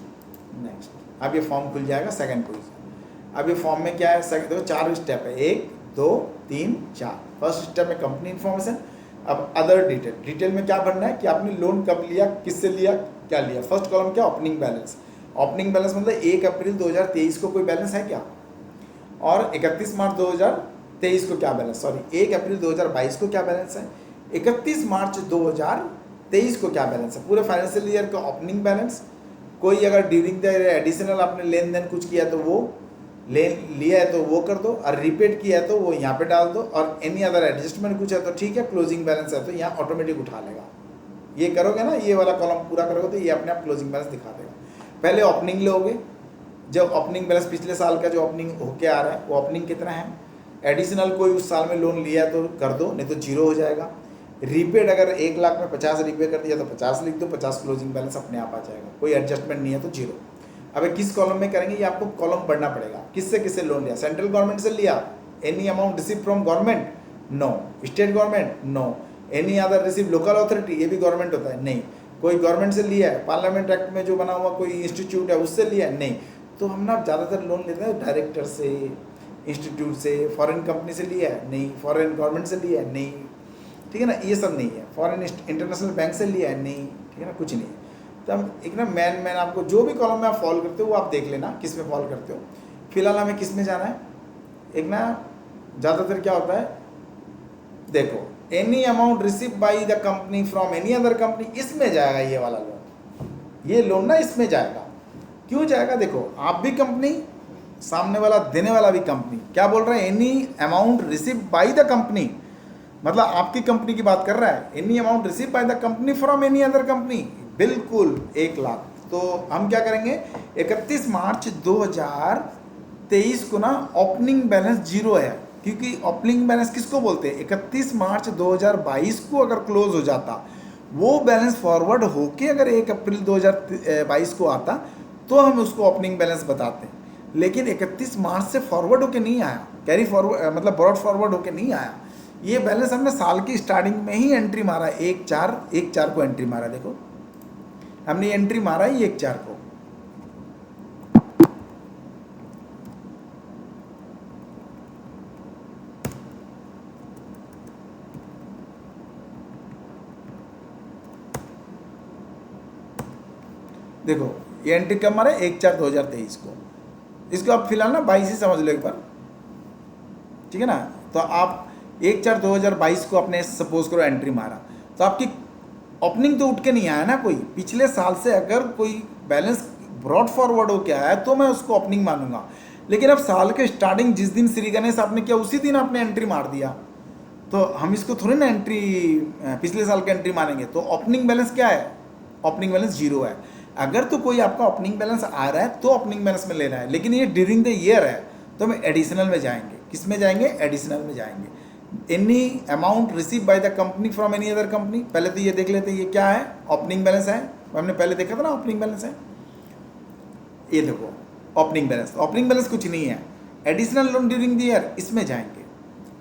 अब ये फॉर्म खुल जाएगा, सेकंड पोजीशन। अब ये फॉर्म में क्या है, देखो 4 स्टेप है, 1 2 3 4। फर्स्ट स्टेप में कंपनी इन्फॉर्मेशन। अब अदर डिटेल में क्या भरना है कि आपने लोन कब लिया, किससे लिया, क्या लिया। फर्स्ट कॉलम क्या, ओपनिंग बैलेंस। ओपनिंग बैलेंस मतलब 1 अप्रैल 2023 को कोई बैलेंस है क्या, और 31 मार्च 2023 को क्या बैलेंस, सॉरी 1 अप्रैल 2022 को क्या बैलेंस है, 31 मार्च 2023 को क्या बैलेंस है, पूरे फाइनेंशियल ईयर का ओपनिंग बैलेंस। कोई अगर ड्यूरिंग द एडिशनल आपने लेन देन कुछ किया तो वो लिया है तो वो कर दो, और रिपेड किया है तो वो यहाँ पे डाल दो, और एनी अदर एडजस्टमेंट कुछ है तो ठीक है, क्लोजिंग बैलेंस है तो यहाँ ऑटोमेटिक उठा लेगा। ये करोगे ना, ये वाला कॉलम पूरा करोगे तो ये अपने आप क्लोजिंग बैलेंस दिखा देगा। पहले ओपनिंग लोगे, जब ओपनिंग बैलेंस पिछले साल का जो ओपनिंग होके आ रहा है वो ओपनिंग कितना है, एडिशनल कोई उस साल में लोन लिया तो कर दो, नहीं तो 0 हो जाएगा। रीपेड अगर 1 लाख में 50 रीपे कर दिया तो 50 लिख दो, 50 क्लोजिंग बैलेंस अपने आप आ जाएगा, कोई एडजस्टमेंट नहीं है तो 0। अब किस कॉलम में करेंगे, ये आपको कॉलम पढ़ना पड़ेगा। किससे लोन लिया, सेंट्रल गवर्नमेंट से लिया, any amount receive from government, no. State government, no. Any other receive local authority, ये भी गवर्नमेंट होता है, नहीं। कोई गवर्नमेंट से लिया है, पार्लियामेंट एक्ट में जो बना हुआ कोई इंस्टीट्यूट है उससे लिया है, नहीं। तो हम ना ज़्यादातर लोन लेते हैं डायरेक्टर से, इंस्टीट्यूट से, फॉरेन कंपनी से लिया है, नहीं। फॉरेन गवर्नमेंट से लिया है, नहीं, ठीक है ना, ये सब नहीं है। फॉरेन इंटरनेशनल बैंक से लिया है, नहीं, ठीक है ना, कुछ नहीं। तो हम एक ना मैन आपको जो भी कॉलम में आप फॉलो करते हो वो आप देख लेना किस में फॉलो करते हो। फिलहाल हमें किस में जाना है, एक ना ज़्यादातर क्या होता है, देखो any amount receive by the company from any other company, इसमें जाएगा ये वाला लोन, ये लोन ना इसमें जाएगा। क्यों जाएगा, देखो आप भी कंपनी, सामने वाला देने वाला भी कंपनी, क्या बोल रहा है, any amount receive by the company, मतलब आपकी कंपनी की बात कर रहा है, any amount receive by the company from any other company, बिल्कुल 1 लाख। तो हम क्या करेंगे, 31 मार्च 2023 को ना ओपनिंग बैलेंस 0 है, क्योंकि ओपनिंग बैलेंस किसको बोलते हैं, 31 मार्च 2022 को अगर क्लोज हो जाता, वो बैलेंस फॉरवर्ड होके अगर 1 अप्रैल 2022 को आता तो हम उसको ओपनिंग बैलेंस बताते हैं। लेकिन 31 मार्च से फॉरवर्ड होके नहीं आया, कैरी फॉरवर्ड मतलब ब्रॉड फॉरवर्ड होके नहीं आया, ये बैलेंस हमने साल की स्टार्टिंग में ही एंट्री मारा, 1/4 को एंट्री मारा, देखो हमने एंट्री मारा ही 1/4 को। देखो ये एंट्री कब मारा, 1/4/2023 को। इसको आप फिलहाल ना 22 ही समझ लो एक बार, ठीक है ना। तो आप 1/4/2022 को अपने सपोज करो एंट्री मारा, तो आपकी ओपनिंग तो उठ के नहीं आया ना कोई, पिछले साल से अगर कोई बैलेंस ब्रॉड फॉरवर्ड हो के आया तो मैं उसको ओपनिंग मानूंगा। लेकिन अब साल के स्टार्टिंग जिस दिन श्री गणेश आपने किया उसी दिन आपने एंट्री मार दिया, तो हम इसको थोड़ी ना एंट्री पिछले साल की एंट्री मानेंगे। तो ओपनिंग बैलेंस क्या है, ओपनिंग बैलेंस 0 है। अगर तो कोई आपका ओपनिंग बैलेंस आ रहा है तो ओपनिंग बैलेंस में लेना है, लेकिन ये ड्यूरिंग द ईयर है तो हम एडिशनल में जाएंगे। किस में जाएंगे, एडिशनल में जाएंगे। Any amount receive by the company from any other company, पहले तो ये देख लेते हैं ये क्या है, ओपनिंग बैलेंस है, हमने पहले देखा था ना ओपनिंग बैलेंस है, ये देखो ओपनिंग बैलेंस, ओपनिंग बैलेंस कुछ नहीं है, additional loan during the year, इसमें जाएंगे।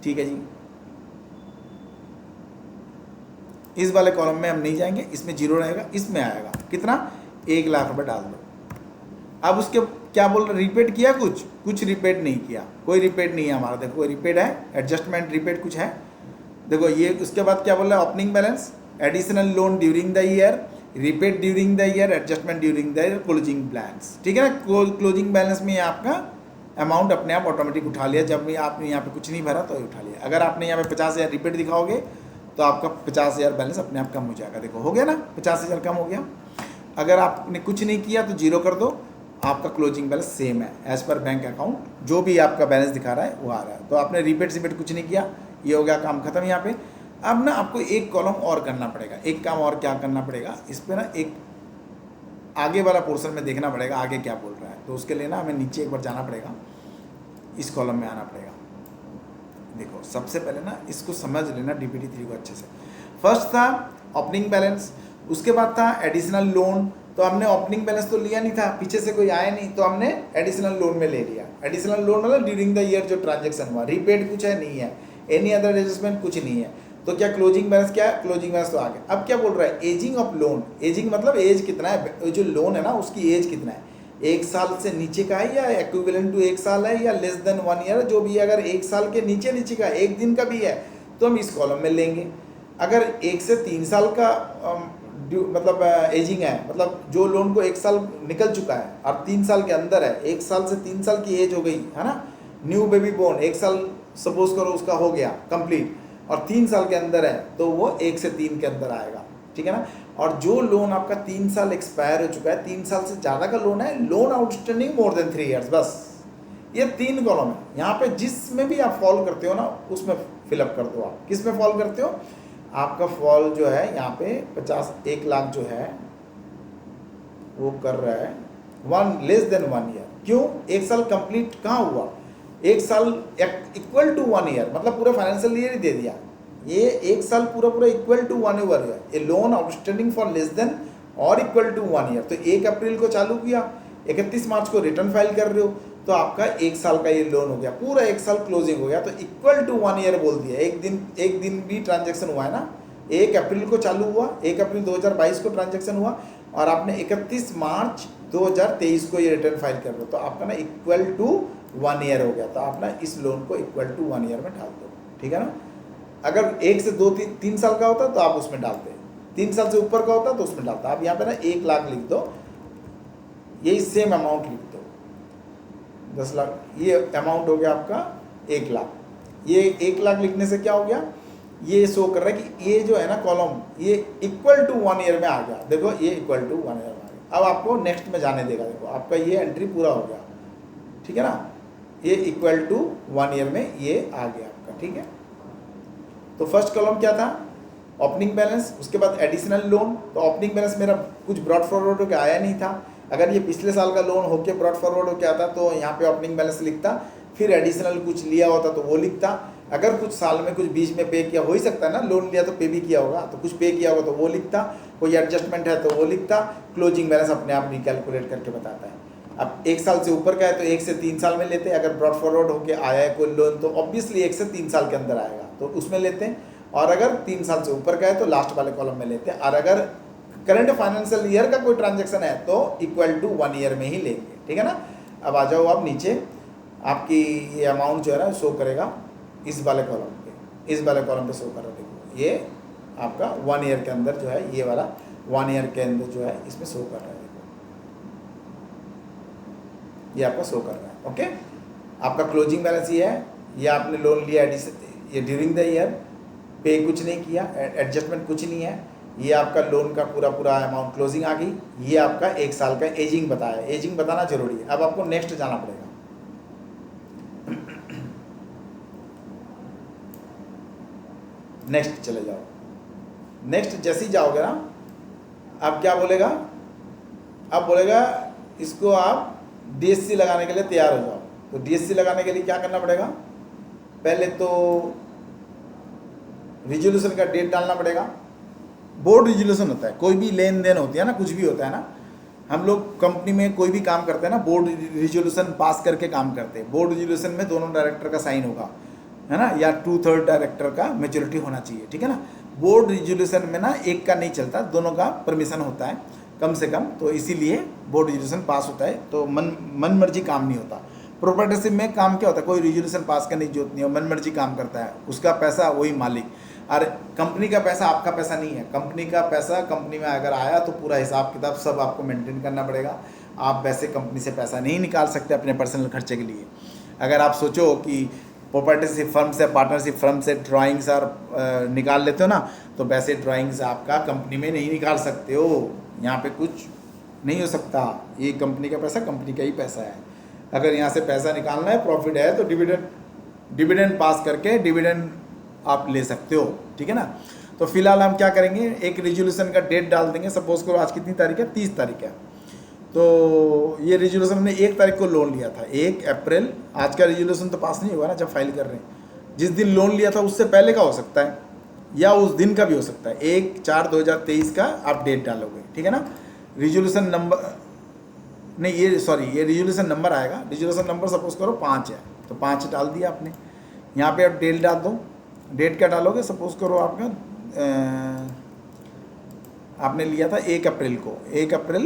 ठीक है जी, इस वाले कॉलम में हम नहीं जाएंगे, इसमें 0 रहेगा, इसमें आएगा कितना, 1 लाख रुपए डाल दो। अब उसके क्या बोल रहे, रिपेड किया, कुछ रिपेड नहीं किया, कोई रिपेड नहीं है हमारा, देखो कोई रिपेड है, एडजस्टमेंट रिपेड कुछ है, देखो ये। उसके बाद क्या बोल रहा है, opening balance, additional loan during the year, repaid during the year, adjustment during the year, closing balance, ठीक है ना। क्लोजिंग बैलेंस में आपका अमाउंट अपने आप ऑटोमेटिक उठा लिया, जब भी आपने यहाँ पे कुछ नहीं भरा तो उठा लिया। अगर आपने यहाँ पे 50,000 रिपेड दिखाओगे तो आपका 50,000 बैलेंस अपने आप कम हो जाएगा, देखो हो गया ना, 50,000 कम हो गया। अगर आपने कुछ नहीं किया तो 0 कर दो, आपका क्लोजिंग बैलेंस सेम है एज पर बैंक अकाउंट, जो भी आपका बैलेंस दिखा रहा है वो आ रहा है। तो आपने रिपेड सिपेड कुछ नहीं किया, ये हो गया काम खत्म यहाँ पे। अब ना आपको एक कॉलम और करना पड़ेगा, एक काम और क्या करना पड़ेगा, इस पर ना एक आगे वाला पोर्शन में देखना पड़ेगा आगे क्या बोल रहा है। तो उसके लिए ना हमें नीचे एक बार जाना पड़ेगा, इस कॉलम में आना पड़ेगा। देखो सबसे पहले ना इसको समझ लेना DPT 3 को अच्छे से। फर्स्ट था ओपनिंग बैलेंस, उसके बाद था एडिशनल लोन। तो हमने ओपनिंग बैलेंस तो लिया नहीं था, पीछे से कोई आया नहीं, तो हमने एडिशनल लोन में ले लिया। एडिशनल लोन मतलब ड्यूरिंग द ईयर जो ट्रांजेक्शन हुआ, रिपेड कुछ है नहीं है, एनी अदर एडजस्टमेंट कुछ नहीं है। तो क्या क्लोजिंग बैलेंस, क्या है क्लोजिंग बैलेंस तो आ गया। अब क्या बोल रहा है, एजिंग ऑफ लोन, एजिंग मतलब एज कितना है, जो लोन है ना उसकी एज कितना है, 1 साल से नीचे का है या इक्विवेलेंट टू 1 साल है या लेस देन 1 ईयर, जो भी है। अगर 1 साल के नीचे का 1 दिन का भी है तो हम इस कॉलम में लेंगे। अगर 1 से 3 साल का मतलब एजिंग है, मतलब जो लोन को 1 साल निकल चुका है और 3 साल के अंदर है, 1 साल से 3 साल की एज हो गई है ना, न्यू बेबी बोर्न 1 साल सपोज करो उसका हो गया कंप्लीट और 3 साल के अंदर है तो वो 1 से 3 के अंदर आएगा, ठीक है ना। और जो लोन आपका 3 साल एक्सपायर हो चुका है, 3 साल से ज़्यादा का लोन है, loan outstanding more than 3 years, बस ये 3 कॉलम है। यहाँ पे जिसमें भी आप फॉल करते हो ना उसमें फिलअप कर दो। आप किस में फॉल करते हो, आपका फॉल जो है यहाँ पे 1 लाख जो है वो कर रहा है लेस देन 1 ईयर। क्यों, 1 साल कंप्लीट कहाँ हुआ, 1 साल इक्वल टू 1 ईयर, मतलब पूरा फाइनेंशियल ईयर ही दे दिया। ये 1 साल पूरा इक्वल टू 1 ईयर है। ये loan outstanding for less than और इक्वल टू 1 ईयर। तो 1 अप्रैल को चालू किया, 31 मार्च को रिटर्न फाइल कर रहे हो तो आपका 1 साल का ये लोन हो गया, पूरा 1 साल क्लोजिंग हो गया। तो इक्वल टू 1 ईयर बोल दिया। एक दिन भी ट्रांजेक्शन हुआ है ना, 1 अप्रैल को चालू हुआ, 1 अप्रैल 2022 को ट्रांजेक्शन हुआ और आपने 31 मार्च 2023 को ये रिटर्न फाइल कर रहे हो तो आपका ना इक्वल टू 1 ईयर हो गया। तो आप ना इस लोन को इक्वल टू 1 ईयर में डाल दो, ठीक है ना। अगर 1 से 2-3 साल का होता तो आप उसमें डालते, 3 साल से ऊपर का होता तो उसमें डालता। आप यहाँ पे ना 1 लाख लिख दो, यही सेम अमाउंट लिख दो, 10 लाख, ये अमाउंट हो गया आपका 1 लाख। ये 1 लाख लिखने से क्या हो गया, ये शो कर रहा है कि ये जो है ना कॉलम, ये इक्वल टू 1 ईयर में आ गया। देखो ये इक्वल टू 1 ईयर में आ गया। अब आपको नेक्स्ट में जाने देगा। देखो आपका ये एंट्री पूरा हो गया, ठीक है ना, ये इक्वल टू 1 ईयर में ये आ गया आपका, ठीक है। तो फर्स्ट कॉलम क्या था, ओपनिंग बैलेंस, उसके बाद एडिशनल लोन। तो ओपनिंग बैलेंस मेरा कुछ ब्रॉड फॉरवर्ड होकर आया नहीं था। अगर ये पिछले साल का लोन होके ब्रॉड फॉरवर्ड होकर आता तो यहाँ पे ओपनिंग बैलेंस लिखता, फिर एडिशनल कुछ लिया होता तो वो लिखता। अगर कुछ साल में कुछ बीच में पे किया, हो ही सकता है ना, लोन लिया तो पे भी किया होगा, तो कुछ पे किया होगा तो वो लिखता, कोई एडजस्टमेंट है तो वो लिखता। क्लोजिंग बैलेंस अपने आप रिकैलकुलेट करके बताता है। अब 1 साल से ऊपर का है तो 1 से 3 साल में लेते हैं। अगर ब्रॉड फॉरवर्ड होके आया है कोई लोन तो ऑब्वियसली 1 से 3 साल के अंदर आएगा तो उसमें लेते हैं, और अगर 3 साल से ऊपर का है तो लास्ट वाले कॉलम में लेते हैं। और अगर करंट फाइनेंशियल ईयर का कोई ट्रांजेक्शन है तो इक्वल टू 1 ईयर में ही लेंगे, ठीक है ना। अब आ जाओ आप नीचे, आपकी ये अमाउंट जो है ना शो करेगा इस वाले कॉलम पे, इस वाले कॉलम पे शो कर रहा है। देखो ये आपका 1 ईयर के अंदर जो है, ये वाला 1 ईयर के अंदर जो है इसमें शो कर रहा है। देखो ये आपका शो कर रहा है, ओके। आपका क्लोजिंग बैलेंस ये है, ये आपने लोन लिया ये ड्यूरिंग द ईयर, पे कुछ नहीं किया, एडजस्टमेंट कुछ नहीं है, ये आपका लोन का पूरा पूरा अमाउंट क्लोजिंग आ गई। ये आपका 1 साल का एजिंग बताया, एजिंग बताना जरूरी है। अब आपको नेक्स्ट जाना पड़ेगा। नेक्स्ट चले जाओ। नेक्स्ट जैसे ही जाओगे ना, अब क्या बोलेगा, अब बोलेगा इसको आप डीएससी लगाने के लिए तैयार हो जाओ। तो डीएससी लगाने के लिए क्या करना पड़ेगा, पहले तो रिजोल्यूशन का डेट डालना पड़ेगा। बोर्ड रिजोल्यूशन होता है, कोई भी लेन देन होती है ना, कुछ भी होता है ना, हम लोग कंपनी में कोई भी काम करते हैं ना, बोर्ड रिजोल्यूशन पास करके काम करते हैं। बोर्ड रिजोल्यूशन में दोनों डायरेक्टर का साइन होगा, है ना, या 2/3 डायरेक्टर का मेजोरिटी होना चाहिए, ठीक है ना। बोर्ड रिजोल्यूशन में ना एक का नहीं चलता, दोनों का परमिशन होता है कम से कम, तो इसीलिए बोर्ड रिजोल्यूशन पास होता है। तो मन मर्जी काम नहीं होता। प्रोपर्टीशिप में काम क्या होता है, कोई रिजोल्यूशन पास करने की जरूरत नहीं है, मन मर्जी काम करता है, उसका पैसा वही मालिक। और कंपनी का पैसा आपका पैसा नहीं है, कंपनी का पैसा कंपनी में अगर आया तो पूरा हिसाब किताब सब आपको मेंटेन करना पड़ेगा। आप वैसे कंपनी से पैसा नहीं निकाल सकते अपने पर्सनल खर्चे के लिए। अगर आप सोचो कि प्रॉपर्टीशिप फर्म से, पार्टनरशिप फर्म से ड्राइंग्स और निकाल लेते हो ना, तो वैसे ड्राइंग्स आपका कंपनी में नहीं निकाल सकते हो। यहाँ पे कुछ नहीं हो सकता, ये कंपनी का पैसा कंपनी का ही पैसा है। अगर यहाँ से पैसा निकालना है, प्रॉफिट है, तो डिविडेंड पास करके डिविडेंड आप ले सकते हो, ठीक है ना। तो फिलहाल हम क्या करेंगे, एक रिजोल्यूशन का डेट डाल देंगे। सपोज करो आज कितनी तारीख है, 30 तारीख है। तो ये रिजोल्यूशन हमने 1 तारीख को लोन लिया था, 1 अप्रैल। आज का रिजोल्यूशन तो पास नहीं हुआ ना जब फाइल कर रहे हैं। जिस दिन लोन लिया था उससे पहले का हो सकता है, या उस दिन का भी हो सकता है। 1/4/2023 का आप डेट डालोगे, ठीक है ना। रिजोल्यूशन नंबर नहीं, ये सॉरी, ये रिजोल्यूशन नंबर आएगा। रिजोल्यूशन नंबर सपोज करो 5 है, तो 5 डाल दिया आपने। यहाँ पे आप डेट डाल दो। डेट क्या डालोगे, सपोज करो आपका आपने लिया था 1 अप्रैल को, 1 अप्रैल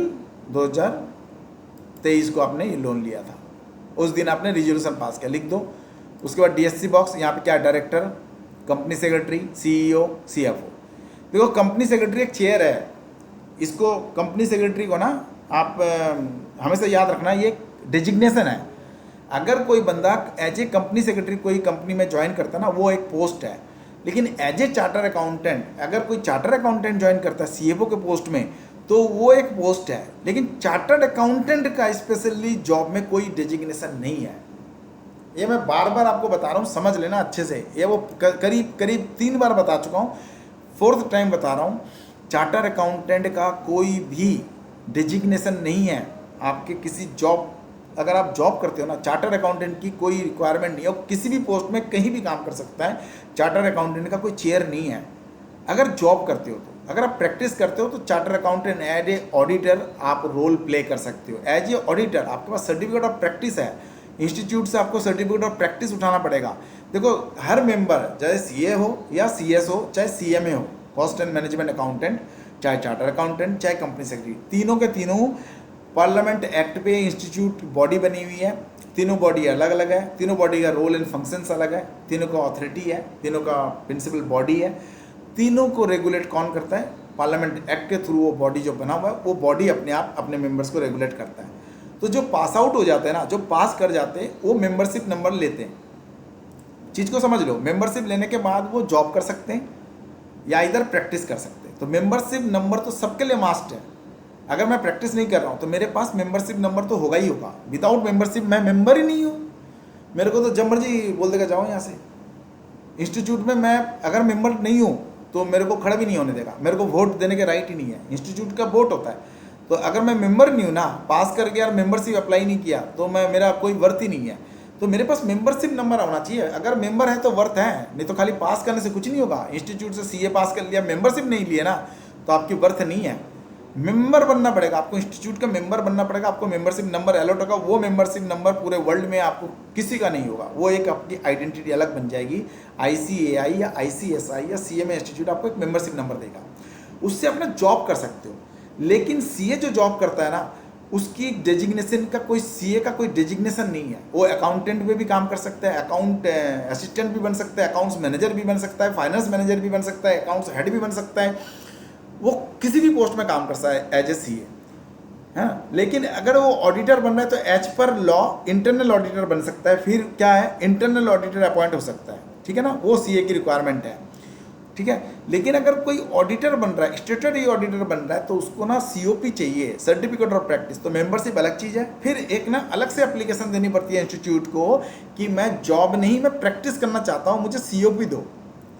2023 को आपने ये लोन लिया था, उस दिन आपने रिजोल्यूशन पास किया, लिख दो। उसके बाद डीएससी बॉक्स, यहाँ पे क्या, director, company secretary, CEO, CFO. देखो कंपनी सेक्रेटरी एक चेयर है, इसको कंपनी सेक्रेटरी को ना आप हमेशा याद रखना, ये डिजिग्नेशन है। अगर कोई बंदा एज ए कंपनी सेक्रेटरी कोई कंपनी में ज्वाइन करता है ना, वो एक पोस्ट है। लेकिन एज ए चार्टर अकाउंटेंट अगर कोई चार्टर अकाउंटेंट ज्वाइन करता है सीएफओ के पोस्ट में, तो वो एक पोस्ट है। लेकिन चार्टर्ड अकाउंटेंट का स्पेशली जॉब में कोई डेजिग्नेशन नहीं है। ये मैं बार बार आपको बता रहा हूँ, समझ लेना अच्छे से। ये वो करीब 3 बार बता चुका हूँ, 4th टाइम बता रहा हूँ। चार्टर अकाउंटेंट का कोई भी डेजिग्नेशन नहीं है। आपके किसी जॉब, अगर आप जॉब करते हो ना, चार्टर अकाउंटेंट की कोई रिक्वायरमेंट नहीं है। वो किसी भी पोस्ट में कहीं भी काम कर सकता है। चार्टर अकाउंटेंट का कोई चेयर नहीं है। अगर जॉब करते हो तो, अगर आप प्रैक्टिस करते हो तो charter accountant as a auditor आप रोल प्ले कर सकते हो। एज ए ऑडिटर आपके पास सर्टिफिकेट ऑफ प्रैक्टिस है, इंस्टीट्यूट से आपको सर्टिफिकेट ऑफ प्रैक्टिस उठाना पड़ेगा। देखो हर मेंबर, चाहे सीए हो या सीएस हो, चाहे सीएमए हो, कॉस्ट एंड मैनेजमेंट अकाउंटेंट, चाहे चार्टर अकाउंटेंट, चाहे कंपनी सेक्रेटरी, तीनों के तीनों पार्लियामेंट एक्ट पे इंस्टीट्यूट बॉडी बनी हुई है। तीनों बॉडी अलग अलग है, तीनों बॉडी का रोल एंड फंक्शंस अलग है, तीनों का ऑथोरिटी है, तीनों का प्रिंसिपल बॉडी है। तीनों को रेगुलेट कौन करता है, पार्लियामेंट एक्ट के थ्रू वो बॉडी जो बना हुआ है, वो बॉडी अपने आप अपने मेंबर्स को रेगुलेट करता है। तो जो पास आउट हो जाते हैं ना, जो पास कर जाते हैं, वो मेंबरशिप नंबर लेते हैं। चीज़ को समझ लो, मेंबरशिप लेने के बाद वो जॉब कर सकते हैं या इधर प्रैक्टिस कर सकते हैं। तो मेंबरशिप नंबर तो सबके लिए मास्ट है। अगर मैं प्रैक्टिस नहीं कर रहा हूँ तो मेरे पास मेंबरशिप नंबर तो होगा ही होगा। विदाउट मेंबरशिप मैं मेंबर ही नहीं हूँ। मेरे को तो जब मर्जी बोल देगा जाओ यहाँ से। इंस्टीट्यूट में मैं अगर मेंबर नहीं हूँ तो मेरे को खड़ा भी नहीं होने देगा। मेरे को वोट देने के राइट ही नहीं है। इंस्टीट्यूट का वोट होता है। तो अगर मैं मेंबर नहीं हूँ ना, पास करके यार मेंबरशिप अप्लाई नहीं किया तो मेरा कोई वर्थ ही नहीं है। तो मेरे पास मेंबरशिप नंबर होना चाहिए। अगर मेंबर है तो वर्थ है, नहीं तो खाली पास करने से कुछ नहीं होगा। इंस्टीट्यूट से सीए पास कर लिया, मेंबरशिप नहीं लिए ना, तो आपकी वर्थ नहीं है। मेंबर बनना पड़ेगा आपको, इंस्टीट्यूट का मेंबर बनना पड़ेगा आपको। मेंबरशिप नंबर अलॉट होगा, वो मेंबरशिप नंबर पूरे वर्ल्ड में आपको किसी का नहीं होगा। वो एक आपकी आइडेंटिटी अलग बन जाएगी। ICAI या ICSI या CMA इंस्टीट्यूट आपको एक मेंबरशिप नंबर देगा, उससे अपना जॉब कर सकते हो। लेकिन सीए जो जॉब करता है ना, उसकी डेजिग्नेशन का कोई सीए का कोई डेजिग्नेशन नहीं है। वो अकाउंटेंट में भी काम कर सकता है, अकाउंट असिस्टेंट भी बन सकता है, अकाउंट्स मैनेजर भी बन सकता है, फाइनेंस मैनेजर भी बन सकता है, अकाउंट्स हेड भी बन सकता है। वो किसी भी पोस्ट में काम कर सकता है एज ए सीए, है ना। लेकिन अगर वो ऑडिटर बन रहा है तो as per law internal auditor बन सकता है। फिर क्या है, इंटरनल ऑडिटर अपॉइंट हो सकता है, ठीक है ना। वो सीए की रिक्वायरमेंट है, ठीक है। लेकिन अगर कोई ऑडिटर बन रहा है, स्टेटरी ऑडिटर बन रहा है, तो उसको ना COP चाहिए, सर्टिफिकेट ऑफ प्रैक्टिस। तो मेंबरशिप अलग चीज़ है। फिर एक ना अलग से एप्लीकेशन देनी पड़ती है इंस्टीट्यूट को कि मैं जॉब नहीं, मैं प्रैक्टिस करना चाहता हूँ, मुझे COP दो।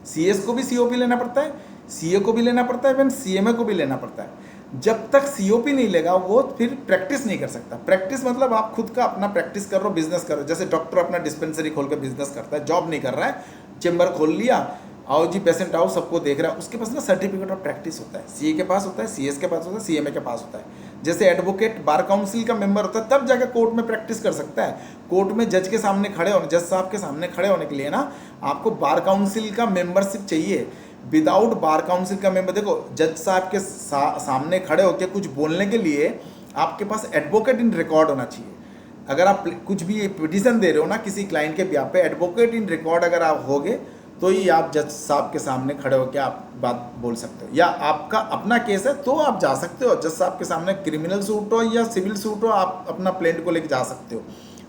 CS को भी COP लेना पड़ता है, CA को भी लेना पड़ता है, इवन CMA को भी लेना पड़ता है। जब तक COP नहीं लेगा वो फिर प्रैक्टिस नहीं कर सकता। प्रैक्टिस मतलब आप खुद का अपना प्रैक्टिस कर रहे हो, बिजनेस कर रहे हो। जैसे डॉक्टर अपना डिस्पेंसरी खोल कर बिजनेस करता है, जॉब नहीं कर रहा है, चेंबर खोल लिया, आओ जी पेशेंट आओ, सबको देख रहा है। उसके पास ना सर्टिफिकेट ऑफ प्रैक्टिस होता है। CA के पास होता है, CS के पास होता है, CMA के पास होता है। जैसे एडवोकेट बार काउंसिल का मेंबर होता है, तब जाकर कोर्ट में प्रैक्टिस कर सकता है। कोर्ट में जज के सामने खड़े होने, जज साहब के सामने खड़े होने के लिए ना आपको बार काउंसिल का मेंबरशिप चाहिए। विदाउट बार काउंसिल का मेंबर, देखो जज साहब के सामने खड़े होकर कुछ बोलने के लिए आपके पास एडवोकेट इन रिकॉर्ड होना चाहिए। अगर आप कुछ भी पिटीशन दे रहे हो ना किसी क्लाइंट के बिहाफ पे, एडवोकेट इन रिकॉर्ड अगर आप होगे तो ही आप जज साहब के सामने खड़े होकर आप बात बोल सकते हो। या आपका अपना केस है तो आप जा सकते हो जज साहब के सामने, क्रिमिनल सूट हो या सिविल सूट हो, आप अपना प्लेंट को लेके जा सकते हो,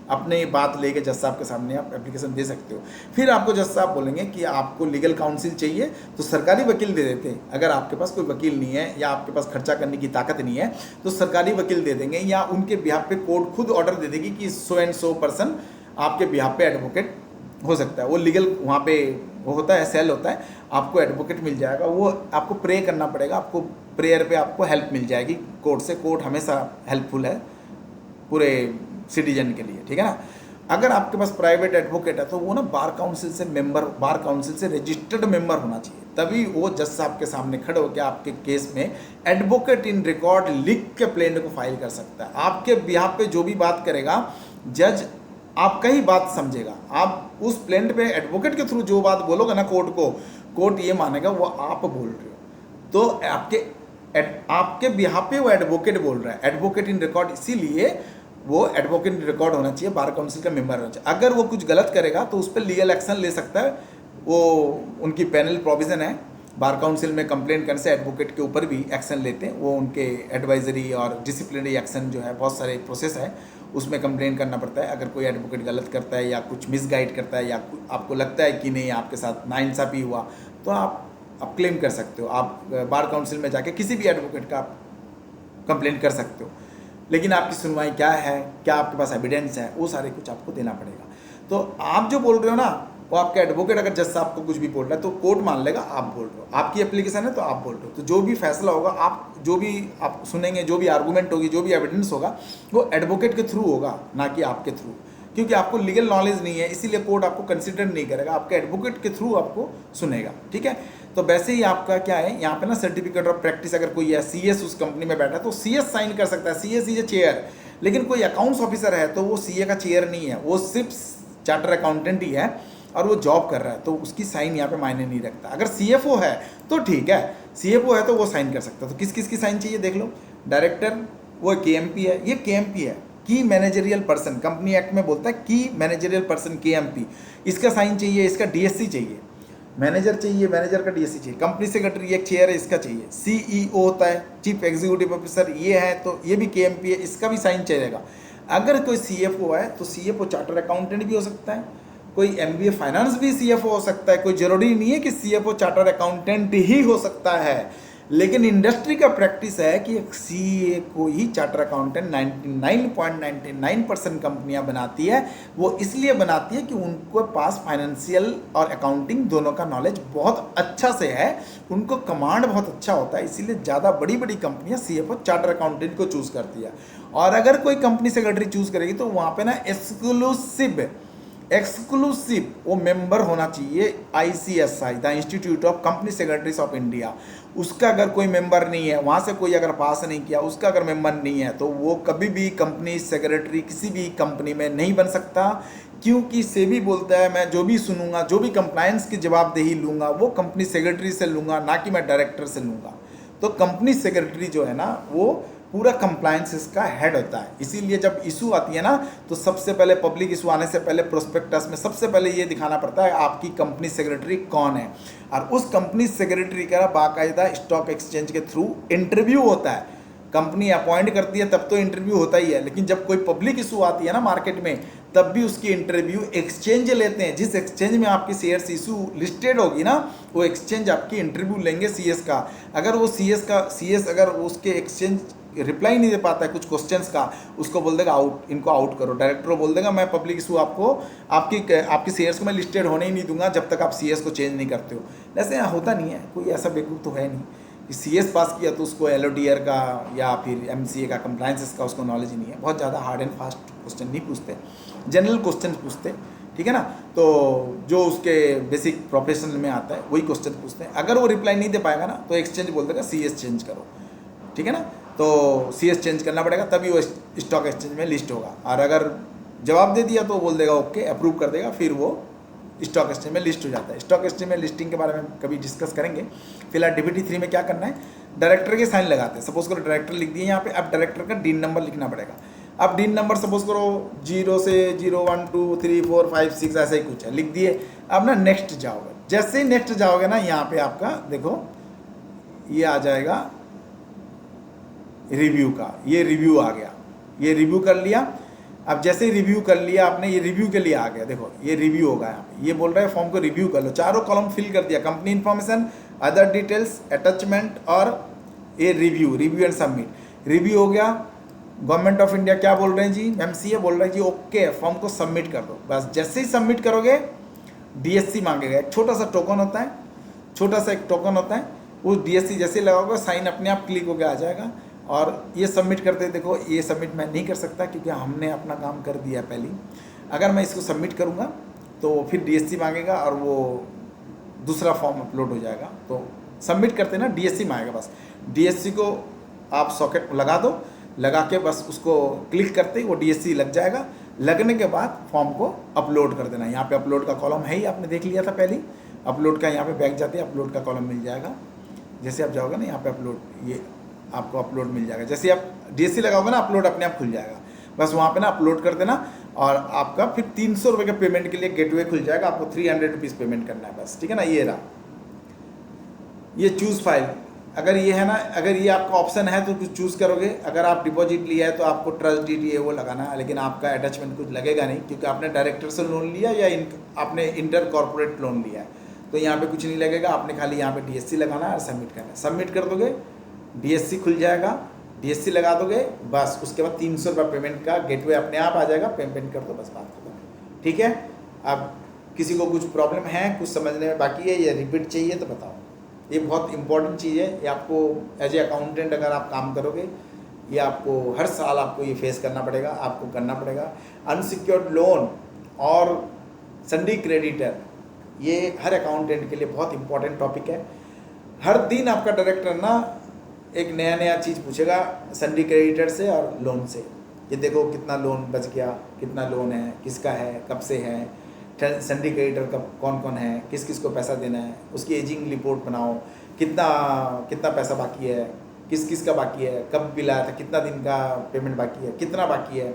अपने बात लेके जज साहब के सामने आप एप्लीकेशन दे सकते हो। फिर आपको जज साहब बोलेंगे कि आपको लीगल काउंसिल चाहिए, तो सरकारी वकील दे देते हैं। अगर आपके पास कोई वकील नहीं है या आपके पास खर्चा करने की ताकत नहीं है तो सरकारी वकील दे देंगे, या उनके बिहाफ पे कोर्ट खुद ऑर्डर दे देगी कि सो एंड सो पर्सन आपके बिहाफ पे एडवोकेट हो सकता है। वो लीगल वहाँ पे वो होता है, सेल होता है, आपको एडवोकेट मिल जाएगा। वो आपको प्रे करना पड़ेगा, आपको प्रेयर पे आपको हेल्प मिल जाएगी कोर्ट से। कोर्ट हमेशा हेल्पफुल है पूरे सिटीजन के लिए, ठीक है ना। अगर आपके पास प्राइवेट एडवोकेट है तो वो ना बार काउंसिल से मेंबर, बार काउंसिल से रजिस्टर्ड मेंबर होना चाहिए, तभी वो जज साहब के सामने खड़े होकर आपके केस में एडवोकेट इन रिकॉर्ड लिख के प्लेंट को फाइल कर सकता है। आपके बिहाफ पे जो भी बात करेगा जज आपका ही बात समझेगा। आप उस प्लेंट पे एडवोकेट के थ्रू जो बात बोलोगे ना कोर्ट को, कोर्ट ये मानेगा वो आप बोल रहे हो, तो आपके बिहाफ पे वो एडवोकेट बोल रहा है। एडवोकेट इन रिकॉर्ड, इसीलिए वो एडवोकेट इन रिकॉर्ड होना चाहिए, बार काउंसिल का मेंबर होना चाहिए। अगर वो कुछ गलत करेगा तो उस पर लीगल एक्शन ले सकता है, वो उनकी पैनल प्रोविज़न है। बार काउंसिल में कंप्लेंट करने से एडवोकेट के ऊपर भी एक्शन लेते हैं, वो उनके एडवाइजरी और डिसिप्लिनरी एक्शन जो है, बहुत सारे प्रोसेस है, उसमें कंप्लेंट करना पड़ता है। अगर कोई एडवोकेट गलत करता है या कुछ मिसगाइड करता है या आपको लगता है कि नहीं आपके साथ नाइंसाफ़ी हुआ, तो आप क्लेम कर सकते हो। आप बार काउंसिल में जाके किसी भी एडवोकेट का कंप्लेंट कर सकते हो। लेकिन आपकी सुनवाई क्या है, क्या आपके पास एविडेंस है, वो सारे कुछ आपको देना पड़ेगा। तो आप जो बोल रहे हो ना, वो आपका एडवोकेट अगर जज साहब को कुछ भी बोल रहा है तो कोर्ट मान लेगा आप बोल रहे हो, आपकी एप्लीकेशन है तो आप बोल रहे हो। तो जो भी फैसला होगा, आप जो भी आप सुनेंगे, जो भी आर्गूमेंट होगी, जो भी एविडेंस होगा, वो एडवोकेट के थ्रू होगा, ना कि आपके थ्रू। क्योंकि आपको लीगल नॉलेज नहीं है, इसीलिए कोर्ट आपको कंसिडर नहीं करेगा, आपके एडवोकेट के थ्रू आपको सुनेगा, ठीक है। तो वैसे ही आपका क्या है, यहाँ पे ना सर्टिफिकेट ऑफ प्रैक्टिस अगर कोई है, CS उस कंपनी में बैठा है तो CS साइन कर सकता है, CS इज ए चेयर। लेकिन कोई अकाउंट्स ऑफिसर है तो वो CA का चेयर नहीं है, वो सिर्फ चार्टर अकाउंटेंट ही है और वो जॉब कर रहा है, तो उसकी साइन यहाँ पे मायने नहीं रखता। अगर CFO है तो ठीक है, CFO है तो वो साइन कर सकता है। तो किस किस की साइन चाहिए देख लो। डायरेक्टर वो KMP है, ये KMP है, की मैनेजरियल पर्सन, कंपनी एक्ट में बोलता है की मैनेजरियल पर्सन KMP, इसका साइन चाहिए, इसका DSC चाहिए, मैनेजर चाहिए, मैनेजर का DSC चाहिए, कंपनी सेक्रेटरी एक चेयर है, इसका चाहिए, CEO होता है चीफ एग्जीक्यूटिव ऑफिसर, ये है तो ये भी KMP है, इसका भी साइन चाहिएगा। अगर कोई CFO है तो CFO चार्टर अकाउंटेंट भी हो सकता है, कोई MBA फाइनेंस भी CFO हो सकता है, कोई जरूरी नहीं है कि CFO चार्टर अकाउंटेंट ही हो सकता है। लेकिन इंडस्ट्री का प्रैक्टिस है कि एक CA को ही चार्टर अकाउंटेंट 99.99% कंपनियां बनाती है। वो इसलिए बनाती है कि उनको पास फाइनेंशियल और अकाउंटिंग दोनों का नॉलेज बहुत अच्छा से है, उनको कमांड बहुत अच्छा होता है, इसीलिए ज़्यादा बड़ी बड़ी कंपनियां CFO चार्टर अकाउंटेंट को चूज़ करती है। और अगर कोई कंपनी सेक्रेटरी चूज़ करेगी तो वहाँ पे ना एक्सक्लूसिव वो मेंबर होना चाहिए ICSI, the institute of company secretaries of India. उसका अगर कोई मेंबर नहीं है, वहाँ से कोई अगर पास नहीं किया, उसका अगर मेंबर नहीं है तो वो कभी भी कंपनी सेक्रेटरी किसी भी कंपनी में नहीं बन सकता, क्योंकि सेबी बोलता है मैं जो भी सुनूंगा, जो भी कंप्लायंस की जवाबदेही लूँगा वो कंपनी सेक्रेटरी से लूँगा, ना कि मैं डायरेक्टर से लूँगा। तो कंपनी सेक्रेटरी जो है ना वो पूरा कंप्लायंस का हेड होता है। इसीलिए जब इशू आती है ना तो सबसे पहले पब्लिक इशू आने से पहले प्रोस्पेक्टस में सबसे पहले ये दिखाना पड़ता है आपकी कंपनी सेक्रेटरी कौन है, और उस कंपनी सेक्रेटरी का बाकायदा स्टॉक एक्सचेंज के थ्रू इंटरव्यू होता है। कंपनी अपॉइंट करती है तब तो इंटरव्यू होता ही है, लेकिन जब कोई पब्लिक इशू आती है ना मार्केट में तब भी उसकी इंटरव्यू एक्सचेंज लेते हैं। जिस एक्सचेंज में आपकी शेयर्स इशू लिस्टेड होगी ना वो एक्सचेंज आपकी इंटरव्यू लेंगे CS का। अगर वो CS अगर उसके एक्सचेंज रिप्लाई नहीं दे पाता है कुछ क्वेश्चंस का, उसको बोल देगा आउट, इनको आउट करो। डायरेक्टर बोल देगा मैं पब्लिक इशू आपकी शेयर्स को मैं लिस्टेड होने ही नहीं दूंगा जब तक आप CS को चेंज नहीं करते हो। ऐसे होता नहीं है, कोई ऐसा बेवकूफ़ तो है नहीं कि CS पास किया तो उसको LODR का या फिर MCA का कंप्लायंसेस का उसको नॉलेज ही नहीं है। बहुत ज़्यादा हार्ड एंड फास्ट क्वेश्चन नहीं पूछते, जनरल क्वेश्चन पूछते, ठीक है ना। तो जो उसके बेसिक प्रोफेशनल में आता है वही क्वेश्चन पूछते हैं। अगर वो रिप्लाई नहीं दे पाएगा ना तो एक्सचेंज बोल देगा CS चेंज करो, ठीक है ना। तो CS चेंज करना पड़ेगा तभी वो स्टॉक एक्सचेंज में लिस्ट होगा, और अगर जवाब दे दिया तो बोल देगा ओके, अप्रूव कर देगा, फिर वो स्टॉक एक्सचेंज में लिस्ट हो जाता है। स्टॉक एक्सचेंज में लिस्टिंग के बारे में कभी डिस्कस करेंगे। फिलहाल DBT3 में क्या करना है, डायरेक्टर के साइन लगाते हैं। सपोज करो डायरेक्टर लिख दिए यहाँ पे, अब डायरेक्टर का DIN नंबर लिखना पड़ेगा। अब DIN नंबर सपोज करो 0 से 0 1 2 3 4 5 6 ऐसा ही कुछ है, लिख दिए। अब ना नेक्स्ट जाओगे, जैसे ही नेक्स्ट जाओगे ना यहाँ पे आपका देखो ये आ जाएगा रिव्यू का, ये रिव्यू आ गया, ये रिव्यू कर लिया। अब जैसे ही रिव्यू कर लिया आपने, ये रिव्यू के लिए आ गया, देखो ये रिव्यू होगा यहाँ पे। ये बोल रहा है फॉर्म को रिव्यू कर लो, चारों कॉलम फिल कर दिया, company information, other details, attachment और ये रिव्यू एंड सबमिट। रिव्यू हो गया। गवर्नमेंट ऑफ इंडिया क्या बोल रहे हैं जी, MCA बोल रहे हैं जी ओके फॉर्म को सबमिट कर दो। बस जैसे ही सबमिट करोगे DSC मांगेगा, एक छोटा सा टोकन होता है, छोटा सा एक टोकन होता है, उस DSC जैसे लगाओगे साइन अपने आप क्लिक होकर आ जाएगा। और ये सबमिट करते देखो, ये सबमिट मैं नहीं कर सकता क्योंकि हमने अपना काम कर दिया पहले। अगर मैं इसको सबमिट करूँगा तो फिर DSC मांगेगा और वो दूसरा फॉर्म अपलोड हो जाएगा। तो सबमिट करते ना DSC मांगेगा, बस DSC को आप सॉकेट लगा दो, लगा के बस उसको क्लिक करते ही वो DSC लग जाएगा। लगने के बाद फॉर्म को अपलोड कर देना। यहाँ पे अपलोड का कॉलम है ही, आपने देख लिया था पहले। अपलोड का यहाँ पे बैक जाते हैं, अपलोड का कॉलम मिल जाएगा। जैसे आप जाओगे ना यहाँ पे अपलोड, ये आपको अपलोड मिल जाएगा। जैसे आप DSC लगाओगे ना अपलोड अपने आप खुल जाएगा। बस वहाँ पे ना अपलोड कर देना और आपका फिर 300 रुपये के पेमेंट के लिए गेटवे खुल जाएगा। आपको 300 रुपीज़ पेमेंट करना है बस, ठीक है ना। ये रहा, ये चूज़ फाइल। अगर ये है ना, अगर ये आपका ऑप्शन है तो कुछ चूज़ करोगे। अगर आप डिपॉजिट लिया है तो आपको ट्रस्ट DD वो लगाना है, लेकिन आपका अटैचमेंट कुछ लगेगा नहीं क्योंकि आपने डायरेक्टर से लोन लिया या आपने इंटर कॉर्पोरेट लोन लिया है, तो यहाँ पे कुछ नहीं लगेगा। आपने खाली यहाँ पे DSC लगाना है और सबमिट करना है। सबमिट कर दोगे DSC खुल जाएगा, DSC लगा दोगे, बस उसके बाद 300 रुपये पेमेंट का गेटवे अपने आप आ जाएगा। पेमेंट कर दो, बस बात खत्म, ठीक है। अब किसी को कुछ प्रॉब्लम है, कुछ समझने में बाकी है या रिपीट चाहिए तो बताओ। ये बहुत इंपॉर्टेंट चीज़ है, ये आपको एज ए अकाउंटेंट अगर आप काम करोगे ये आपको हर साल आपको ये फेस करना पड़ेगा, आपको करना पड़ेगा। अनसिक्योर्ड लोन और सन्डी क्रेडिटर, ये हर अकाउंटेंट के लिए बहुत इंपॉर्टेंट टॉपिक है। हर दिन आपका डायरेक्टर ना एक नया चीज़ पूछेगा सन्डी क्रेडिटर से और लोन से। ये देखो कितना लोन बच गया, कितना लोन है, किसका है, कब से है, सन्डी क्रेडिटर कब कौन कौन है, किस किस को पैसा देना है, उसकी एजिंग रिपोर्ट बनाओ, कितना पैसा बाकी है, किस किस का बाकी है, कब बिल आया था, कितना दिन का पेमेंट बाकी है, कितना बाकी है,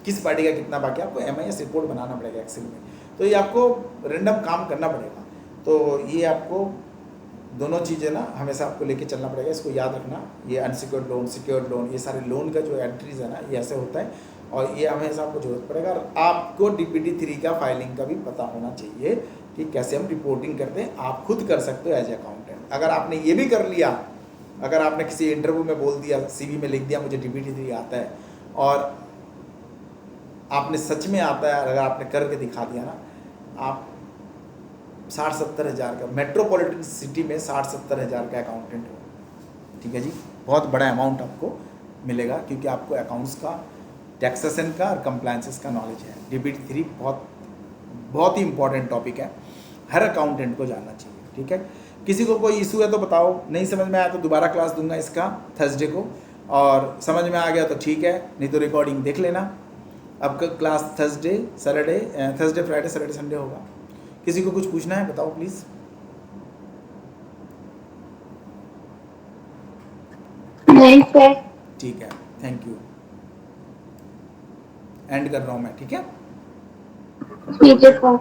किस पार्टी का कितना बाकी है। आपको MIS रिपोर्ट बनाना पड़ेगा एक्सेल में। तो ये आपको रेंडम काम करना पड़ेगा। तो ये आपको दोनों चीज़ें ना हमेशा आपको लेके चलना पड़ेगा। इसको याद रखना, ये अनसिक्योर्ड लोन, सिक्योर्ड लोन, ये सारे लोन का जो एंट्रीज है ना ये ऐसे होता है। और ये हमेशा आपको जरूरत पड़ेगा। और आपको DPT-3 का फाइलिंग का भी पता होना चाहिए कि कैसे हम रिपोर्टिंग करते हैं। आप खुद कर सकते हो एज अकाउंटेंट। अगर आपने ये भी कर लिया, अगर आपने किसी इंटरव्यू में बोल दिया, CV में लिख दिया मुझे DPT-3 आता है, और आपने सच में आता है, अगर आपने करके दिखा दिया ना, आप 60-70 हज़ार का, मेट्रोपॉलिटन सिटी में 60-70 हज़ार का अकाउंटेंट हो, ठीक है जी। बहुत बड़ा अमाउंट आपको मिलेगा, क्योंकि आपको अकाउंट्स का, टैक्सेशन का और कंप्लायंसेस का नॉलेज है। DPT-3 बहुत ही इंपॉर्टेंट टॉपिक है, हर अकाउंटेंट को जानना चाहिए, ठीक है। किसी को कोई इशू है तो बताओ, नहीं समझ में आया तो दोबारा क्लास दूंगा इसका थर्सडे को, और समझ में आ गया तो ठीक है, नहीं तो रिकॉर्डिंग देख लेना। अब का class Thursday Friday Saturday Sunday होगा। किसी को कुछ पूछना है बताओ प्लीज़। नहीं सर। ठीक है, थैंक यू। एंड कर रहा हूँ मैं, ठीक है। ठीक है सर।